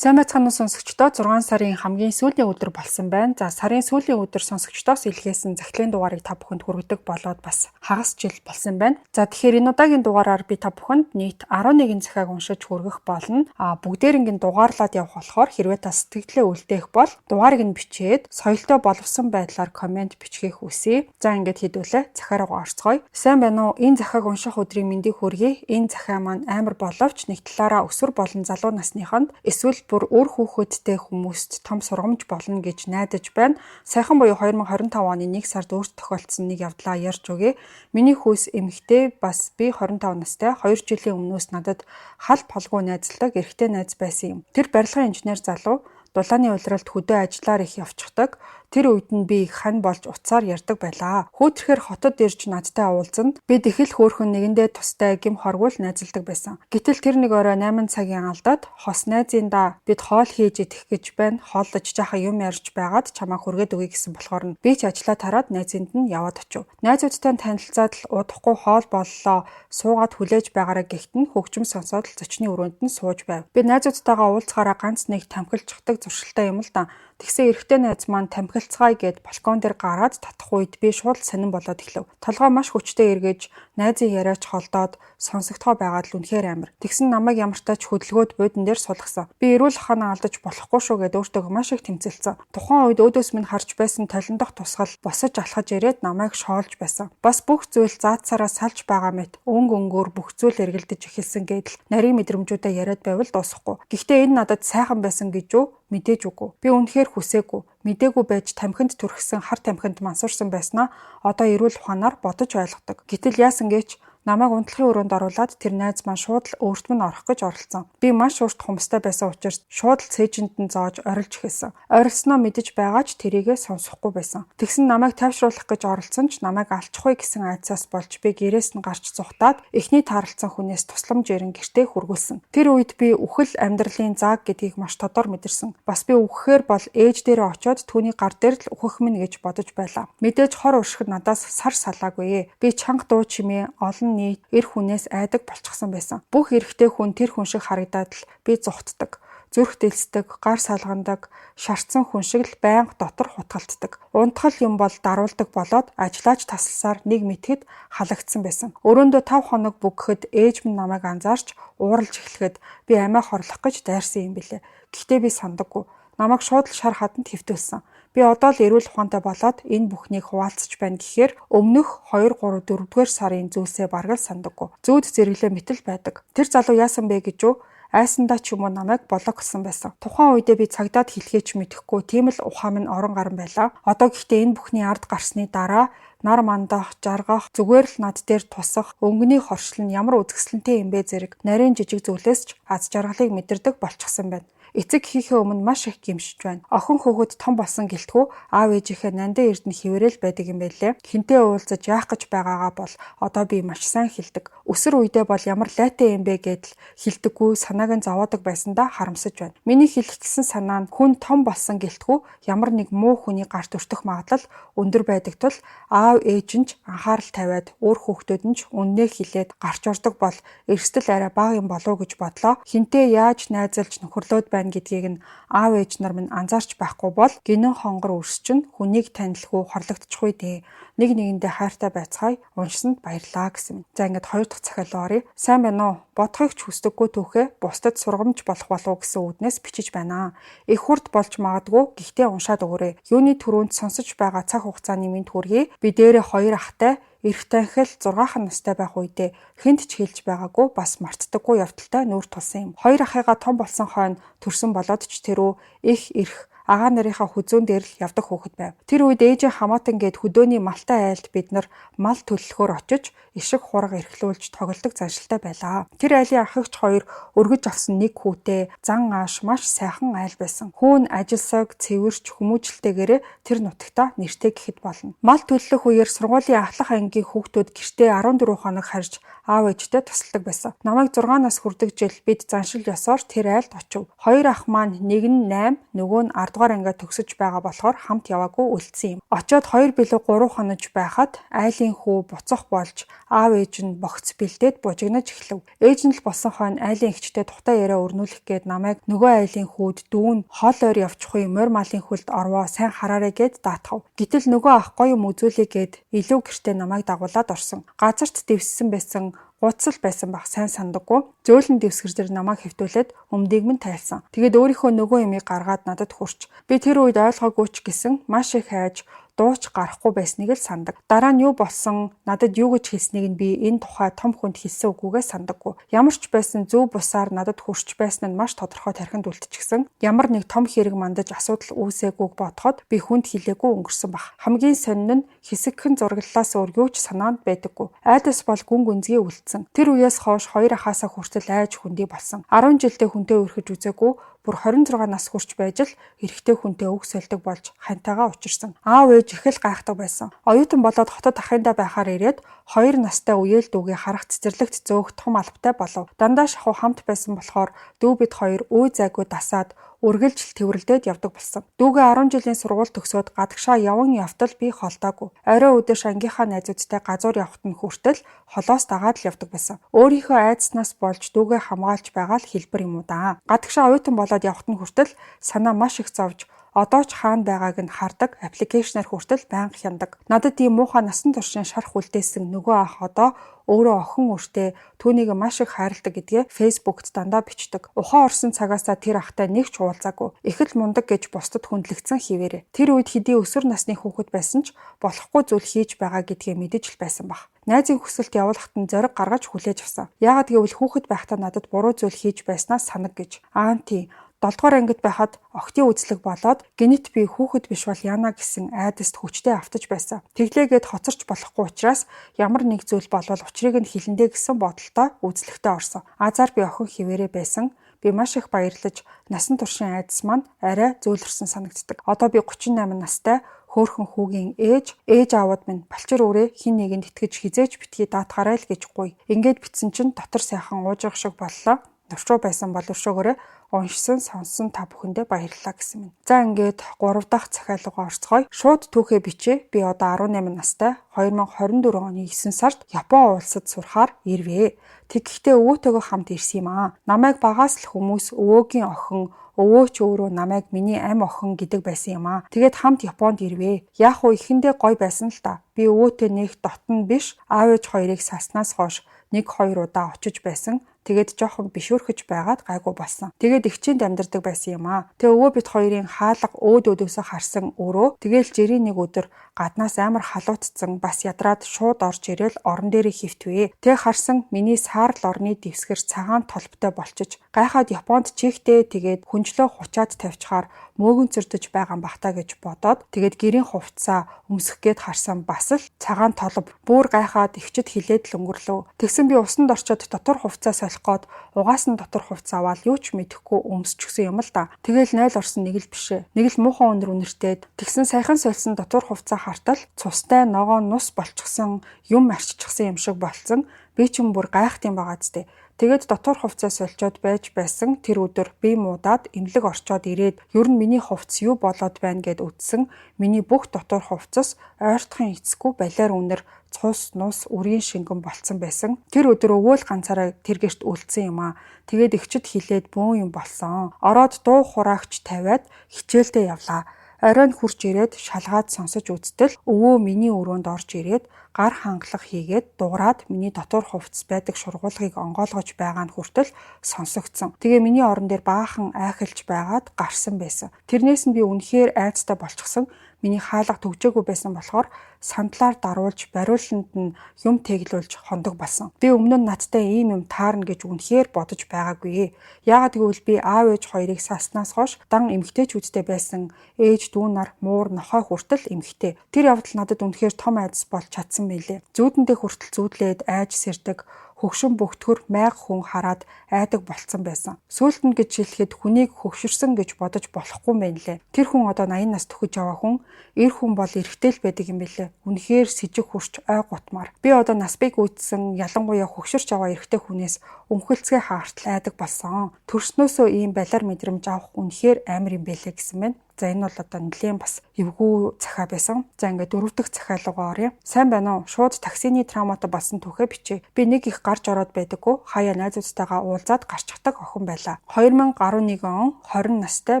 Сайн байцгаана уу сонсогчдоо 6 сарын хамгийн сүүлийн өдөр болсон байна. За сарын сүүлийн өдөр сонсогчдоос илгээсэн захидлын дугаарыг та бүхэнд хүргэдэг болоод бас хагас жил болсон байна. За тэгэхээр энэ удаагийн дугаараар би та бүхэнд нийт 11 захиаг уншиж хүргэх болно. Бүгдээрингийн дугаарлаад явах болохоор хэрвээ та сэтгэлдээ үлдээх бол дугаарыг нь бичээд соёлтой боловсон байдлаар комент бичгийг хүсье. За ингээд хэдүүлээ захиараа орцгоё. Сайн байна уу? Энэ захиаг унших өдрийн мэндийг хүргэе. Энэ захиа маань амар боловч нэг талаараа өсвөр болон залуу насныханд эсвэл бүр үр хүүхэдтэй хүмүүст том сургамж болно гэж найдаж байна. Сайхан буюу 2025 оны 1 сард өөрт тохиолдсон нэг явдлаа ярьж өгье. Миний хүйс эмэгтэй бас би 25 настай 2 жилийн өмнөөс надад хал палгүй найзалдаг эрэгтэй найз байсан юм. Тэр барилгын инженер залуу дулааны улиралд хөдөө ажиллаар их явчихдаг. Тэр үед нь би их хань болж уцаар ярьдаг байлаа. Хөөтөрхөр хотод ирж надтай уулзанд бид их л хөөрхөн нэгэндээ тустай гим хоргуул найзалдаг байсан. Гэтэл тэр нэг орой 8 цагийн алдаад хос найзын да бид хоол хийж идэх гэж байна. Хооллож жаахан юм ярьж байгаад чамаа хүргээд өгье гэсэн болохоор би ч ажлаа тараад найзынд нь яваад очив. Найзуудтай танилцаад л удахгүй хоол боллоо. Суугаад хүлээж байгаараа гихтэн хөгжим сонсоод л зочны өрөөнд нь сууж байв. Би найзуудтайгаа уулзахаараа ганц нэг тамхилчдаг зуршилтай юм л да. Тэгсэн эрэгтэй найз маань тамхилцгаая гэд балкон дээр гараад татах үед би шууд сонирн болоод эхлэв. Толгой маш хүчтэй эргэж найзын яриач холдоод сонсогдохоо байгаад л үнэхээр амир. Тэгсэн намайг ямартай ч хөдөлгөөд будин дээр сулгасан. Би эрүүл ухаанаа алдаж болохгүй шүү гэд өөртөө маш их тэмцэлсэн. Тухайн үед өөдөөс минь харж байсан толиндох тусгал босож алхаж ирээд намайг шоолж байсан. Бас бүх зүйл заацаараа салж байгаа мэт өнгө өнгөөр бүх зүйл эргэлдэж эхэлсэн гэдэл нарийн мэдрэмжүүдээ яриад байвал дуусахгүй. Гэхдээ энэ надад сайхан байсан гэж юу? Мэдээж үгүй. Би үнэхээр хүсээгүй. Мдээгүй байж тамхинд түрхсэн хар тамхинд мансуурсан байснаа одоо эрүүл ухаанаар бодож ойлгодог. Гэтэл яасан гэж намайг унтлахын өрөөнд оруулаад тэр найз маань шууд л өөрт минь орох гэж оролцсон. Би маш урт хумстай байсан учраас шууд л цээжинд нь зоож орилж эхэлсэн. Орилсноо мэдэж байгаа ч тэрийгээ сонсохгүй байсан. Тэгсэн намайг тайвшруулах гэж оролцсон ч намайг алчихгүй гэсэн айцаас болж би гэрээс нь гарч зугатаад эхний таарлцсан хүнээс тусламж ирэн гэртээ хүргүүлсэн. Тэр үед би үхэл амьдралын зааг гэдгийг маш тодор мэдэрсэн. Бас би үхэхээр бол ээж дээрээ очиод түүний гар дээр л үхэх минь гэж бодож байлаа. Мэдээж хор уршигд надаас сар салаагүй. Би чанга дуу чимээ олон нийт эр хүнээс айдаг болчихсон байсан. Бүх эрэгтэй хүн тэр хүн шиг харагдаад л би зүхтдэг. Зүрх дэлсдэг, гар салгандаг, шарцсан хүн шиг л байнга дотор хутгалтдаг. Унтгал юм бол даруулдаг болоод ажиллаж тасласаар нэг мэтгэд халагдсан байсан. Өрөөндөө 5 хоног бүгхэд ээж минь намайг анзаарч ууралж эхлэхэд би амиа хорлох гэж дайрсан юм билээ. Гэхдээ би сандаггүй. Намайг шууд л шар хаданд хэвтүүлсэн. Би одоо л эрүүл ухаантай болоод энэ бүхнийг хуваалцаж байна гэхээр өмнөх 2, 3, 4-р сарын зүйлсээ бараг л сандаггүй. Зүүд зэрэглээ мэтэл байдаг. Тэр залуу яасан бэ гэж юу? Айсандаа ч юм уу намайг блоксон байсан. Тухайн үедээ би цагдаад хэлхээч мэдэхгүй тийм л ухаан минь орон гарan байлаа. Одоо гэхдээ энэ бүхний ард гарсны дараа нар мандах, жаргах, зүгээр л над дээр тусах, өнгөний хоршлол нь ямар үзэсгэлэнтэй юм бэ зэрэг нарийн жижиг зүйлээс ч аз жаргалыг мэдэрдэг болчихсон байна. Эцэг хийхээ өмнө маш их гимшиж байна. Охин хөвгөд том болсон гэлтгүү аав ээжийнхээ нандин эрдэнэ хിവэрэл байдаг юм байлээ. Хинтээ уулзаж яах гэж байгаагаа бол одоо би маш сайн хэлдэг. Өсөр үедээ бол ямар лайтай юм бэ гэдэл хэлдэггүй санааг нь зовоодаг байсандаа харамсаж байна. Миний хэлэх гэсэн санаа нь хүн том болсон гэлтгүү ямар нэг муу хүний гарт өртөх магадлал өндөр байдаг тул аав ээж нь ч анхаарал тавиад өөр хүүхдүүд нь ч үннээ хэлээд гарч ордог бол эрсдэл арай бага юм болов уу гэж бодлоо. Хинтээ яаж найзалж нөхөрлөөд гэдгийг нь аав ээж нар минь анзаарч байхгүй бол гинэн хонгор үрс чинь хүнийг танилгүй хорлогдчихгүй дээ. Нэг нэгэндээ хайртай байцгаая. Уншсанд баярлаа гэсэн. За ингээд 2 дахь захиал оръё. Сайн байна уу? Бодохыг ч хүсдэггүй түүхээ бусдад сургамж болох болов гэсэн үднээс бичиж байна. Их хурд болж магадгүй гэхдээ уншаад өгөөрэй. Юуны түрүүнд сонсож байгаа цаг хугацааны мэд хүргэе. Би дээрээ 2 ахтай эрх танхил 6 настай байх үедээ хэнд ч хэлж байгаагүй бас мартдаггүй явдалтай нүүр тулсан юм. 2 ахыгаа том болсон хойно төрсөн болоод ч тэрөө их эрх агаа нарынхаа хүзүүн дээр л явдаг хүүхэд байв. Тэр үед ээжийн хамаатан гээд хөдөөний малтай айлд бид нар мал төлөлхөөр очиж ишиг хураг эрхлүүлж тоглодог заншилтай байлаа. Тэр айлын ахыгч 2 өргөж авсан нэг хүүтэй зан ааш маш сайхан айл байсан. Хүүн ажилсаг, цэвэрч, хүмүүжлтэйгээрээ тэр нутагта нэртэй гэхэд болно. Мал төлөх үеэр сургуулийн ахлах ангийн хүүхдүүд гэртээ 14 хоног харж аав ээжтэй тусалдаг байсан. Намайг 6 нас хүрдэг жил бид заншил ёсоор тэр айлд очив. 2 ах маань нэг нь 8, нөгөө нь 10 дугаар ангиа төгсөж байгаа болохоор хамт яваагүй үлдсэн юм. Очоод 2 билүү 3 хонож байхад айлын хүү буцах болж аав ээж нь богц бэлдээд бужигнаж эхлэв. Ээж нь л болсон хойно айлын эгчтэй тухтай яриа өрнүүлэх гээд намайг нөгөө айлын хүүд дүүн хол ойр явчихгүй морь малын хүлд орвоо сайн хараарэ гээд даатгав. Гэтэл нөгөө ах гоё юм үзүүлээ гээд илүү гэртээ намайг дагуулад орсон. Газарт дэвссэн байсан гуцал байсан бах сайн сандаггүй. Зөөлөн дэвсгэр намайг хэвтүүлээд өмдийг минь тайлсан. Тэгээд өөрийнхөө нөгөө юмыг гаргаад надад хүрч би тэр үед ойлгоогүй ч гэсэн маш их хайж дууч гарахгүй байсныг л сандаг. Дараа нь юу болсон, надад юу гэж хэлснийг нь би энэ тухай том хүнд хэлсэн үгүйгээ сандаггүй. Ямар ч байсан зөв бусаар надад хүрч байсан нь маш тодорхой тархинд үлдчихсэн. Ямар нэг том хэрэг мандаж асуудал үүсээгүйг бодоход би хүнд хэлээгүй өнгөрсөн баг. Хамгийн сонин нь хэсэгхэн зураглалаас өөр юу ч санаанд байдаггүй. Айдас бол гүн гүнзгий үлдсэн. Тэр үеэс хойш 2 ахаасаа хүртэл айж хүндий болсон. 10 жилдээ хүнтэй өрхөж үзээгүй. Бүр 26 нас хүрч байж л эрэгтэй хүнтэй үг сольдог болж хантайгаа учирсан. Аав ээж их л гайхдаг байсан. Оюутан болоод хотод ахындаа байхаар ирээд 2 настай үеэл дүүгээ харах цэцэрлэгт зөөх том албатай болов. Дандаа шахуу хамт байсан болохоор дүү бид хоёр үе зайгүй дасаад үргэлжил тэврэлдээд явдаг болсон. Дүүгээ 10 жилийн сургууль төгсөөд гадагшаа яван явтал би холдоогүй. Орой өдөөш ангийнхаа найзуудтай газар явахт нь хүртэл холоос дагаад л явдаг байсан. Өөрийнхөө айдаснаас болж дүүгээ хамгаалж байгаа л хэлбэр юм уу даа. Гадагшаа оюутан болоод явахт нь хүртэл санаа маш их зовж одоо ч хаана байгааг нь хардаг, аппликейшнаар хүртэл байнга хяндаг. Надад ийм муухай насан туршийн шарх үлдээсэн нөгөө ах одоо өөрөө охин өртөө түүнийг маш их хайрладаг гэдгээ фэйсбүүкт дандаа бичдэг. Ухаан орсон цагаасаа тэр ахтай нэг ч уулзаагүй. Их л мундаг гэж бусдад хүндлэгдсэн хിവэрэ. Тэр үед хэдий өсвөр насны хүүхэд байсан ч болохгүй зүйл хийж байгаа гэдгээ мэдэж л байсан баг. Найзын хүсэлт явуулахад нь зориг гаргаж хүлээж авсан. Яагаад гэвэл хүүхэд байхдаа надад буруу зүйл хийж байснаас санаг гэж. Аанти 7 дугаар ангид байхад охтын үзлэг болоод гинэт би хүүхэд биш бол яана гэсэн айдаст хүчтэй автаж байсан. Тэглээгээд хоцорч болохгүй учраас ямар нэг зүйл болвол учрыг нь хэлэндэ гэсэн бодолтой үзлэгтээ орсон. Азар би охин хിവэрэ байсан. Би маш их баярлаж насан туршийн айдас маань арай зөөлрсөн санагддаг. Одоо би 38 настай хөөхөн хүүгийн ээж аавууд минь балчир өрөө хин нэгэнд итгэж хизээч битгий даатгаарай л гэж гуй. Ингээд битсэн чинь дотор сайхан уужрах шиг боллоо. Навшруу байсан бол өршөөгөөрэ уншсан сонсон та бүхэндээ баярлалаа гэсэн мэн. За ингээд 3 дахь захиалга орцгоё. Шууд түүхээ бичээ. Би одоо 18 настай 2024 оны 9 сард Япон улсад сурахаар ирвэ. Тэгэхдээ өвөөтэйгөө хамт ирсэн юм аа. Намайг багаас л хүмүүс өвөөгийн охин, өвөө ч өөрөө намайг миний ам охин гэдэг байсан юм аа. Тэгээд хамт Японд ирвэ. Яг уу эхэндээ гой байсан л та. Би өвөөтэй нэг дотн биш, аав ээж хоёрыг саснаас хойш 1-2 удаа очиж байсан. Тэгээд жоохон бишүүрхэж байгаад гайгүй болсон. Тэгээд эгчээнд амьдардаг байсан юм аа. Тэгээ өвөө бит хоёрын хаалга өөдөөсөө харсан өрөө. Тэгээл жирийн нэг өдөр гаднаас амар халуутцсан бас ядраад шууд орж ирэл орон дээрээ хөвтвэ. Тэг харсан миний саарл орны дэвсгэр цагаан толботой болчиж гайхаад Японд чихтэй тэгээд хүнчлөө хучаад тавьчихаар мөөгөн зөрдөж байгаа юм бахтаа гэж бодоод тэгээд гэрийн хувцаа өмсөх гээд харсан бас л цагаан толб бүр гайхаад эгчэд хилээд л өнгөрлөө. Тэгсэн би усанд орчоод дотор хувцаа солих гээд угаас нь дотор хувцаа аваад юу ч мэдэхгүй өмсчихсэн юм л да. Тэгэл 0 орсон нэг л бишээ. Нэг л муухан өнөр үнэртээд тэгсэн сайхан сольсон дотор хувцаа хартал цустай ногоон нус болчихсон юм арччихсан юм шиг болцсон. Би ч юм бүр гайхт юм байгаа зү. Тэгээд дотор хувцас солиод байж байсан тэр өдөр би муудаад эмнэлэг орчоод ирээд ер нь миний хувцас юу болоод байна гэд үтсэн. Миний бүх дотор хувцас ойртохын эцэсгүй балиар үнэр цус нус үрийн шингэн болцсон байсан. Тэр өдөр өвөөл ганцаараа тэр гэрт үлдсэн юм аа. Тэгээд эгчэд хилээд бөөн юм болсон. Ороод дуу хураагч тавиад хичээлдээ явлаа. Оройн хурж ирээд шалгаад сонсож үзтэл өвөө миний өрөөнд орж ирээд гар хангалах хийгээд дуурайд миний дотор хувцас байдаг шургуулгыг онгойлгож байгаа нь хүртэл сонсогдсон. Тэгээ миний орон дээр баахан айхалж байгаад гарсан байсан. Тэрнээс нь би үнэхээр айцтай болчихсон. Миний хаалга төгжөөгүй байсан болохоор сандлаар даруулж бариуланд нь юм тэглүүлж хондог болсон. Би өмнө нь надтай ийм юм таарна гэж үнэхээр бодож байгаагүй. Яагаад гэвэл би аав ээж хоёрыг саснаас хойш дан эмгтээчүүдтэй байсан ээж дүү нар муур нохой хүртэл эмгтээ. Тэр явдал надад үнэхээр том айдас болж чадсан байлээ. Зүүдэндээ хүртэл зүүдлээд айж сэрдэг хөгшин бөгтгөр майг хүн хараад айдаг болцсон байсан. Сүүлд нь гэж хэлэхэд хүнийг хөгшөрсөн гэж бодож болохгүй юм байна лээ. Тэр хүн одоо 80 нас төхөж яваа хүн, эр хүн бол эрэгтэй л байдаг юм байлээ. Үнэхээр сэжиг хурч ой гутмаар. Би одоо нас бийг үйдсэн ялангуяа хөгшөрч яваа эрэгтэй хүнээс өмхөлцгээ хаартал айдаг болсон. Төрснөөсөө ийм балиар мэдрэмж авах үнэхээр амар юм байлээ гэсэн мэн. За энэ бол одоо нэлийн бас эвгүй захиа байсан. За ингээд 4 дахь захиа руугаа оръё. Сайн байна уу? Шууд таксины травматай болсон түүхээ бичээ. Би нэг их гарч ороод байдаггүй. Хаяа найзуудтайгаа уулзаад гарч чаддаг охин байлаа. 2011 он 20 настай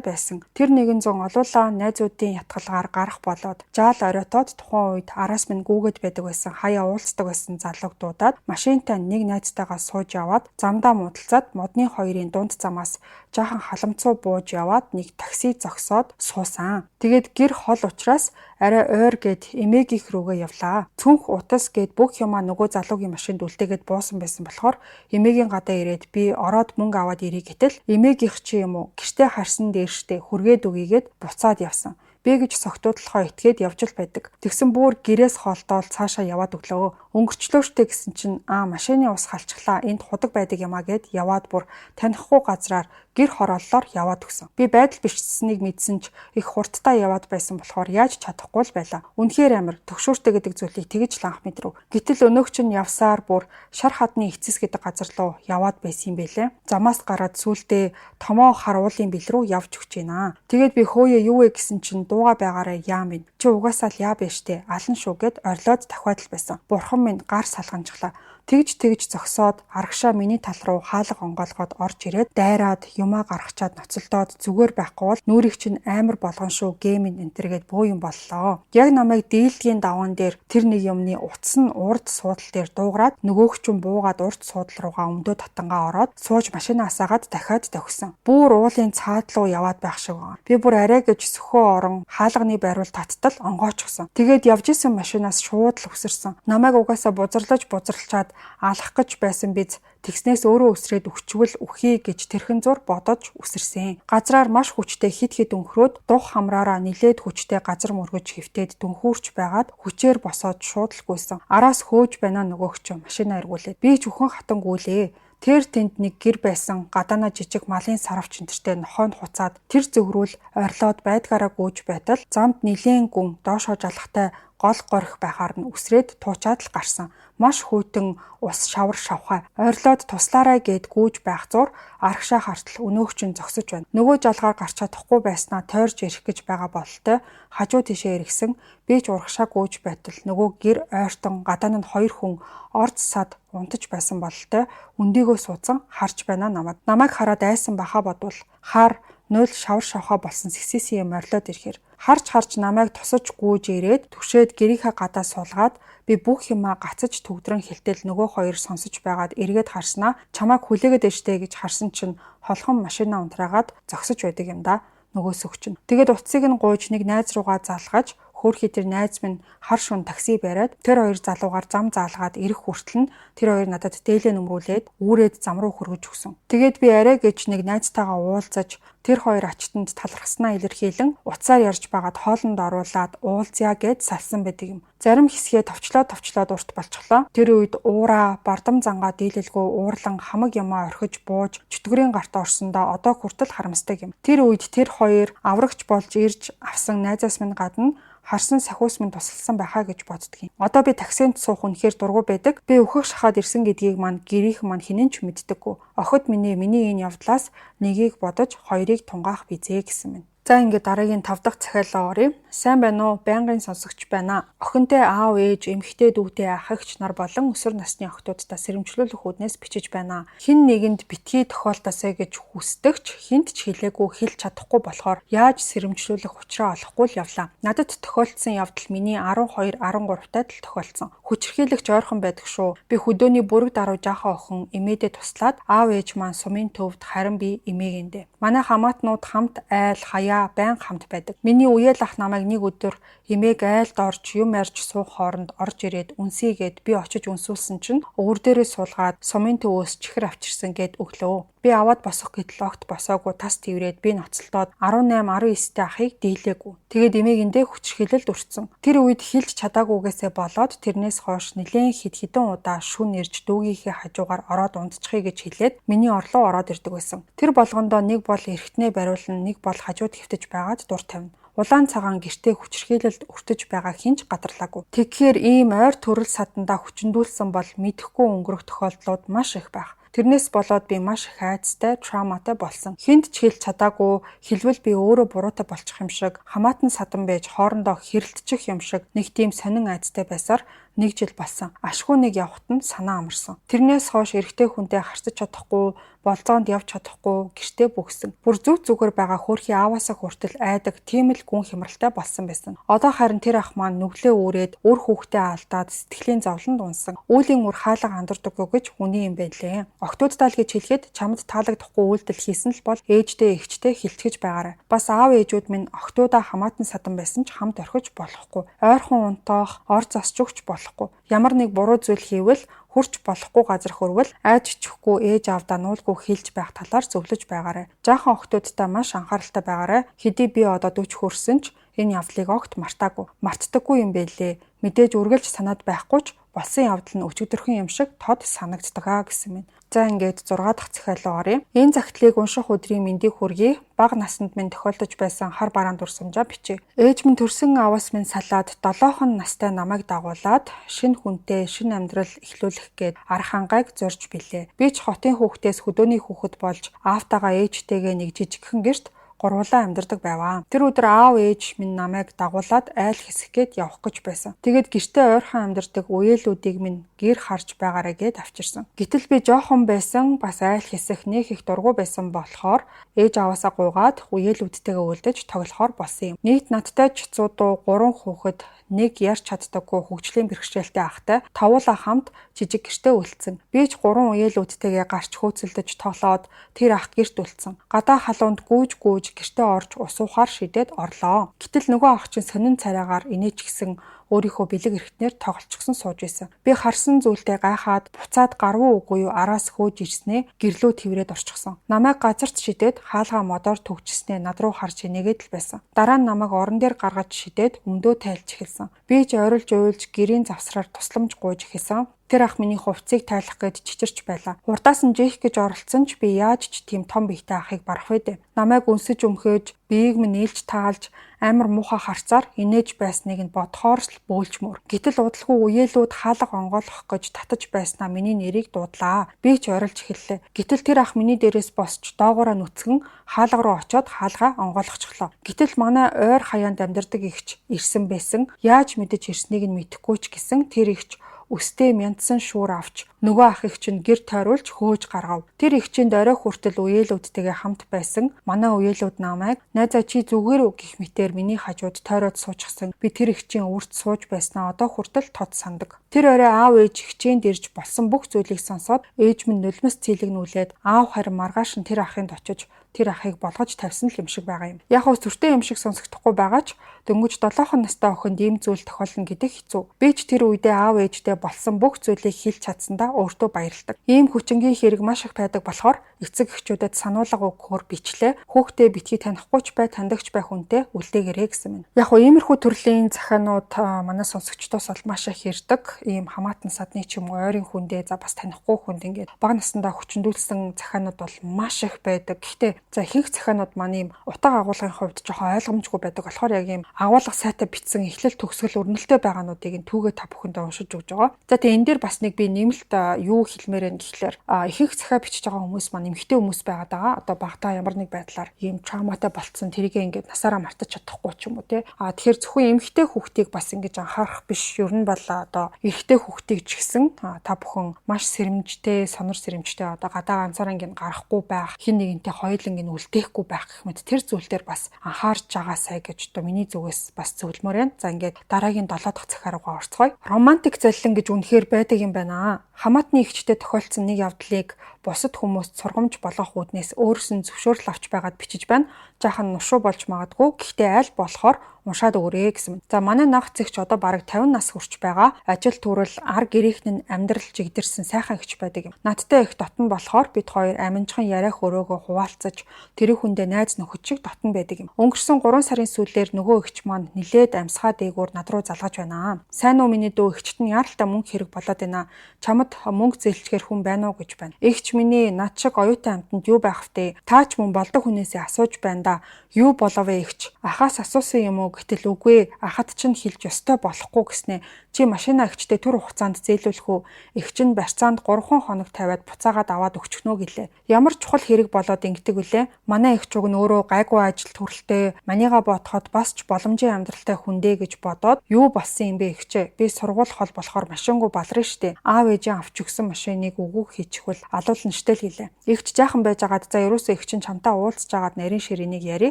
байсан. Тэр нэгэн зун олуулаа найзуудын ятгалгаар гарах болоод жаал оройтоод тухайн үед араас минь гүүгээд байдаг байсан. Хаяа уулздаг байсан залууг дуудаад машинтай нэг найзтайгаа сууж яваад замдаа муудалцаад модны хоёрын дунд замаас жаахан халамцуу бууж яваад нэг такси зогсоод суусан. Тэгээд гэр хол учраас арай ойр гээд эмээгийнх рүүгээ явлаа. Цүнх утас гээд бүх юмаа нөгөө залуугийн машинд үлдээгээд буусан байсан болохоор эмээгийн гадаа ирээд би ороод мөнгө аваад ирье гэтэл эмээгийнх чи юм уу гэртээ харсан дээрштэй хүргээд өгийгээд буцаад явсан. Би гэж согтуудлахаа итгээд явж л байдаг. Тэгсэн бүр гэрээс хоолтоол цаашаа яваад өглөө. Өнгөрчлөө штэ гэсэн чинь машины ус халчихлаа. Энд худаг байдаг юмаа гэд яваад бүр танихгүй газраар гэр хорооллоор яваад өгсөн. Би байдал бичсэнийг мэдсэн ч их хурдтай яваад байсан болохоор яаж чадахгүй л байлаа. Үнэхээр амар төгшөөртэй гэдэг зүйлийг тэгж л анх мэдрв. Гэтэл өнөөх чинь явсаар бүр шар хадны эцэс гэдэг газар руу яваад байсан юм бэлээ. Замаас гараад сүултээ томоо хар уулын бил рүү явж өгч байна. Тэгээд би хөөе юу вэ гэсэн чинь дууга байгаарэ яам бин. Чи угаасаа л яа биш те. Алан шүү гэд орилоод давхаад л байсан. Бурхан минь гар салганжглаа. Тэгж зогсоод арагшаа миний тал руу хаалга онгоолгоод орж ирээд дайраад юмаа гаргачаад ноцолдоод зүгээр байхгүй бол нүрийг чинь амар болгон шүү гейминг энтергээд буу юм боллоо. Яг намайг дийлдгийн даваан дээр тэр нэг юмны утас нь урд суудал дээр дуугараад нөгөөх чинь буугаад урд суудал руугаа өмдөө татангаа ороод сууж машинаа асаагаад дахиад тавьсан. Бүр уулын цаад руу яваад байх шиг байна. Би бүр арай гэж сөхөө орон хаалганы байруул таттал онгоочгсон. Тэгээд явж исэн машинаас шууд л өсөрсөн. Намайг угаасаа бузарлалчаад алах гэж байсан биз тэгснээс өөрөө өсрээд өгчвөл үхий гэж тэрхэн зур бодож өсөрсөн. Газраар маш хүчтэй хид өнхрөөд дух хамраараа нилээд хүчтэй газар мөргөж хөвтөөд дүнхүүрч байгаад хүчээр босоод шууд л гүйсэн. Араас хөөж байна нөгөөгч машина эргүүлээд би ч өхөн хатан гүйлээ. Тэр тэнд нэг гэр байсан гадаана жижиг малын сарвч энтертэй нохойн хуцаад тэр зөврүүл орилоод байдгаараа гүйж байтал замд нилээн гүн доошоо жалахтай гол горих байхаар нь үсрээд туучаад л гарсан. Маш хүйтэн ус шавар шавхаа. Орилоод туслаарай гэд гүйж байх зур арагшаа хартал өнөөх чинь зогсож байна. Нөгөө жалгаар гарч чадахгүй байснаа тойрж ирэх гэж байгаа бололтой хажуу тишээ эргэсэн би ч урагшаа гүйж байтал нөгөө гэр ойртон гадаана нь 2 хүн орц сад унтаж байсан бололтой өндийгөө суудсан харж байна намайг. Намайг хараад айсан баха бодвол хар 0 шавар шавхаа болсон сэгсээсээ юм орилоод ирэхээр харж намайг тусаж гүйж ирээд түшээд гэрийнхаа гадаа суулгаад би бүх юмаа гацаж төгдрөн хэлтэл нөгөө хоёр сонсож байгаад эргээд харснаа чамайг хүлээгээд дэжтэй гэж харсан чинь холхон машина унтраагаад зогсож байдаг юм да нөгөө сөгч нь. Тэгээд утсыг нь гуйж нэг найз руугаа залгаж хөөрхий тэр найз минь хар шун такси бариад тэр хоёр залуугаар зам заалгаад ирэх хүртэл нь тэр хоёр надад дээлээ нөмрүүлээд үүрээд зам руу хөргөж өгсөн. Тэгээд би арай гэж нэг найзтайгаа уулзаж тэр хоёр ачтанд талархснаа илэрхийлэн утсаар ярьж байгаад хоолнд оруулаад уулзъя гэд салсан байдаг юм. Зарим хэсгээ товчлоод урт болчихлоо. Тэр үед уураа бардам зангаа дийлэлгүй уурлан хамаг ямаа орхиж бууж чөтгөрийн гарт орсондоо одоо хүртэл харамсдаг юм. Тэр үед тэр хоёр аврагч болж ирж авсан найзаас минь гадна харсан сахиус минь тусалсан байхаа гэж боддгийн. Одоо би таксинд суух үнэхээр дургу байдаг. Би өөхөх шахаад ирсэн гэдгийг маань гэрийнх маань хинэн ч мэддэггүй. Охид миний энэ явдлаас нэгийг бодож хоёрыг тунгаах бизээ гэсэн минь. За ингээд дараагийн 5 дахь захиалаа оръё. Сайн байна уу? Байнгын сонсогч байна. Охинтой аав ээж, эмэгтэй дүүтэй ах эгч нар болон өсвөр насны охтуудтай сэрэмжлүүлэх үүднээс бичиж байна. Хин нэгэнд битгий тохиолдосоо гэж хүсдэгч хинт ч хэлээгүй хэлж чадахгүй болохоор яаж сэрэмжлүүлэх учраа олохгүй л явлаа. Надад тохиолдсон явдал миний 12, 13 тад л тохиолдсон. Хүчирхийлэгч ойрхон байдаг шүү. Би хөдөөний бүрэг даруй жаахан охин эмээдээ туслаад аав ээж маань сумын төвд харин би эмээгэндээ. Манай хамаатнууд хамт айл хаяа байн хамт байдаг. Миний үеэл ах намайг нэг өдөр эмээг айлд орж юм ярьж суух хооронд орж ирээд үнсийгээд би очиж үнсүүлсэн чинь өвөр дээрээ суулгаад сумын төвөөс чихэр авчирсан гэд өглөө. Би аваад босох гэтэл огт босоогүй тас тврээд би ноцолдоод 18, 19-тэй ахыг дийлээгүй. Тэгээд эмээгэндээ хүчирхийлэлд өртсөн. Тэр үед хэлж чадаагүйгээсээ болоод тэрнээс хойш нэлээд хидэн удаа шүн ирж дүүгийнхээ хажуугаар ороод унтчихъя гэж хэлээд миний орлоо ороод ирдэг байсан. Тэр болгондоо нэг бол эргэтнээ бариулна, нэг бол хажууд хэвтэж байгаад дур тавина. Улаан цагаан гэртээ хүчирхийлэлд өртөж байгаа хинч гадарлаагүй. Тэгэхээр ийм ойр төрөл садандаа хүчндүүлсэн бол мэдэхгүй өнгөрөх тохиолдлууд маш их байх. Тэрнээс болоод би маш их айцтай, травматай болсон. Хүнд ч хэлж чадаагүй, хэлвэл би өөрөө буруутай болчих юм шиг, хамаатан садан байж хоорондоо хэрэлдчих юм шиг нэг тийм сонин айцтай байсаар 1 жил болсон. Ашгүй нэг явахт нь санаа амарсан. Тэрнээс хойш эрэгтэй хүнтэй харцаж чадахгүй, болзоонд явж чадахгүй, гэртээ бүгсэн. Бүр зүг зүгээр байгаа хөөрхий ааваасаа хүртэл айдаг тийм л гүн хямралтай болсон байсан. Одоо харин тэр ах маань нүглээ үүрээд үр хүүхдээ алдаад сэтгэлийн зовлонд унсан. Үүлийн үр хаалга андардаггүй гэж үний юм байлээ. Октоудтаа л гэж хэлэхэд чамд таалагдахгүй үйлдэл хийсэн л бол ээжтэй эгчтэй хилтгэж байгаарай. Бас аав ээжүүд минь октоудаа хамаатан садан байсан ч хамт орхиж болохгүй. Ойрхон унтоох, ор засч өгч болохгүй. Ямар нэг буруу зүйл хийвэл хурч болохгүй газар хүрвэл айж ичихгүй ээж аавдаа нуулгүй хэлж байх талаар зөвлөж байгаарай. Жаахан охтуудтай маш анхааралтай байгаарай. Хэдий би одоо 40 хүрсэн ч энэ явдлыг огт мартаагүй. Мартдаггүй юм бэлээ. Мэдээж үргэлж санаад байхгүй ч болсон явдал нь өчигдөрхөн юм шиг тод санагддаг гэсэн мэн. За ингээд 6 дахь захиал руу оръё. Энэ захидлыг унших өдрийн мэндийг хүргэе. Бага наснд минь тохиолдож байсан хар бараан дурсамжаа бичээ. Ээж минь төрсөн аваас минь салаад 7 настай намайг дагуулад шинэ хүнтэй шинэ амьдрал эхлүүлэх гээд арга хангайг зорж билээ. Би ч хотын хүүхдээс хөдөөний хүүхэд болж аавтайгаа ээжтэйгээ нэг жижигхэн гэрт гурвуулаа амьдардаг байваа. Тэр өдөр аав ээж минь намайг дагуулад айл хэсгээд явах гэж байсан. Тэгээд гэртээ ойрхон амьдардаг үеэлүүдийг минь гэр харж байгаарэ гэд авчирсан. Гэтэл би жоохон байсан, бас айл хэсэх нэг их дургу байсан болохоор ээж аваасаа гуйгаад үеэлүүдтэйгээ үлдэж тоглохоор болсон юм. Нийт надтай ч 100 3 хүүхэд, нэг ярьж чаддаггүй хөгжлийн бэрхшээлтэй ахтай тавуулаа хамт жижиг гэртээ үлдсэн. Би ч 3 үеэлүүдтэйгээ гарч хөөцөлдөж тоглоод тэр ах гэрт үлдсэн. Гадаа халуунд гүүж гэртээ орж усуухаар шидэд орлоо. Гэтэл нөгөө ах чинь сонин царайгаар инээч гисэн өөрийнхөө бэлэг эрхтнэр тоглолцсон сууж байсан. Би харсан зүйлдээ гайхаад буцаад гарвуу үгүй юу араас хөөж ирснээ гэрлөө тэрвэрэд орчихсон. Намайг газарт шидэд хаалгаа модоор төгчснээ над руу харж инээгээд л байсан. Дараа нь намайг орон дээр гаргаж шидэд өмдөө тайлж эхэлсэн. Би ч ойролж уйлж гэрийн завсраар тусламж гуйж эхэлсэн. Тэр ах миний хувцсыг тайлах гээд чичирч байлаа. Урдаас нь жих гэж оролцсон ч би яаж ч тийм том биетэй ахыг барах вэ? Намайг өнсөж өмхөөж, биеийг минь нээлж таалж, амар муухай харцаар инээж байсныг нь бодохоор л бөөлж мөр. Гэтэл удалгүй үеэлүүд хаалга онгойлгох гэж татаж байснаа миний нэрийг дуудлаа. Би ч орилж эхэллээ. Гэтэл тэр ах миний дээрээс босч доогоороо нүцгэн хаалга руу очиод хаалгаа онгойлгочихлоо. Гэтэл манай ойр хаяанд амьдардаг игч ирсэн байсан. Яаж мэдэж ирснийг нь мэдэхгүй ч гэсэн тэр игч өстэй мяндсан шүүр авч нөгөө ах их чинь гэр тойруулж хөөж гаргав. Тэр их чинь дорой хүртэл үеэлүүдтэйгээ хамт байсан. Манай үеэлүүд намайг "Найзаа чи зүгээр үү" гэх мэтээр миний хажууд тойроод суучихсан. Би тэр их чинь үрд сууж байснаа одоо хүртэл тод сандаг. Тэр орой аав ээж хичээнд ирж болсон бүх зүйлийг сонсоод ээж минь нулимс цэлэгнүүлээд аав харин маргааш нь тэр ахынд очиж тэр ахыг болгож тавьсан л юм шиг байгаа юм. Яг хөө сүртэй юм шиг сонсогдохгүй байгаа ч дөнгөж 7 настай охинд ийм зүйл тохиолно гэдэг хэцүү. Би ч тэр үедээ аав ээжтэй болсон бүх зүйлийг хэлж чадсандаа өөртөө баярлагдав. Ийм хүчингийн хэрэг маш их байдаг болохоор эцэг эхчүүдэд сануулга өгөхөөр бичлээ. Хүүхдээ битгий танихгүй ч бай, тандагч бай хүнтэй үлдээгээрэй гэсэн мэн. Яг хөө иймэрхүү төрлийн захианууд манай сонсогчдоос бол маш их ирдэг. Ийм хамаатан садны ч юм уу ойрын хүндээ за бас танихгүй хүнд ингээд бага насндаа хүчндүүлсэн захианууд бол маш их байдаг. Гэхдээ за ихэнх захианууд маань ийм утга агуулгын хувьд жоохон ойлгомжгүй байдаг болохоор яг ийм агуулга сайтай бичсэн эхлэл төгсгөл өрнөлтөө байгаануудыг нь түүгээ та бүхэндээ уншиж өгж байгаа. За тэгээ энэ дээр бас нэг би нэмэлт юу хэлмээр байна гэхлээр ихэнх захиа бичиж байгаа хүмүүс маань эмэгтэй хүмүүс байгаад байгаа. Одоо багтаа ямар нэг байдлаар ийм травматай болцсон тэрийгээ ингээд насаараа мартаж чадахгүй ч юм уу тий. Тэгэхээр зөвхөн эмэгтэй хүүхдийг бас ингэж анхаарах биш. Ер нь бол одоо эрэгтэй хүүхдийг ч гэсэн та бүхэн маш сэрэмжтэй, сонор сэрэмжтэй одоо гадаа ганцаараа ингээд гарахгүй байх, хин нэгэнтэй хоёуланг нь үлдээхгүй байх гэх мэт тэр зүйл дээр бас анхаарч байгаа сая гэж одоо миний зүгээс бас зөвлөмөр байна. За ингээд дараагийн 7 дахь захиа руугаа орцгоё. Романтик заллин гэж үнэхээр байдаг юм байна. Хамаатны ихчтэй тохиолдсон нэг явдлыг бусад хүмүүст сургамж болгох үүднээс өөрөөс нь зөвшөөрөл авч байгаад бичиж байна. Жаахан нушуу болж магадгүй. Гэхдээ аль болохоор уншаад өгөрэй гэсэн. За манай нах зэгч одоо бараг 50 нас хүрч байгаа. Ажил төрөл, ар гэрийнх нь амьдрал жигдэрсэн сайхан ихч байдаг юм. Надтай их дотн болохоор бид хоёр аминчхан яриах өрөөгөө хуваалцаж тэр хүндээ найз нөхөд шиг дотн байдаг юм. Өнгөрсөн 3 сарын сүүлээр нөгөө ихч маань нилээд амьсгаа дээгүүр над руу залгаж байна. Сайн уу миний дүү, ихчт нь яаралтай мөнгө хэрэг болоод байна. Чамд надад мөнгө зээлчгээр хүн байна уу гэж байна. Эгч минь над шиг оюутан амтанд юу байх втэ? Та ч мөн болдог хүнээсээ асууж байна да. Юу болов вэ эгч? Ахаас асуусан юм уу? Гэтэл үгүй. Ахад чинь хэлж ёстой болохгүй гэснээ чи машина эгчтэй түр хугацаанд зээлүүлэх үү? Эгч нь барьцаанд 3 хоног тавиад буцаагаад аваад өгчихнө гэлээ. Ямар чухал хэрэг болоод ингэдэг вүлээ? Манай эгч уг нь өөрөө гайгүй ажилд хүрэлтэй, манийга бодоход бас ч боломжийн амьдралтай хүндээ гэж бодоод юу болсон юм бэ эгчээ? Би сургууль хол болохоор машингүй баларна штэ. Аав ээжээ авч өгсөн машиныг өгөөг хийчихвэл алуулна штэ л гэлээ. Эгч жаахан байжгаад за ерөөсөө эгч нь чамтай уулзж агаад нарийн ширээнийг яри.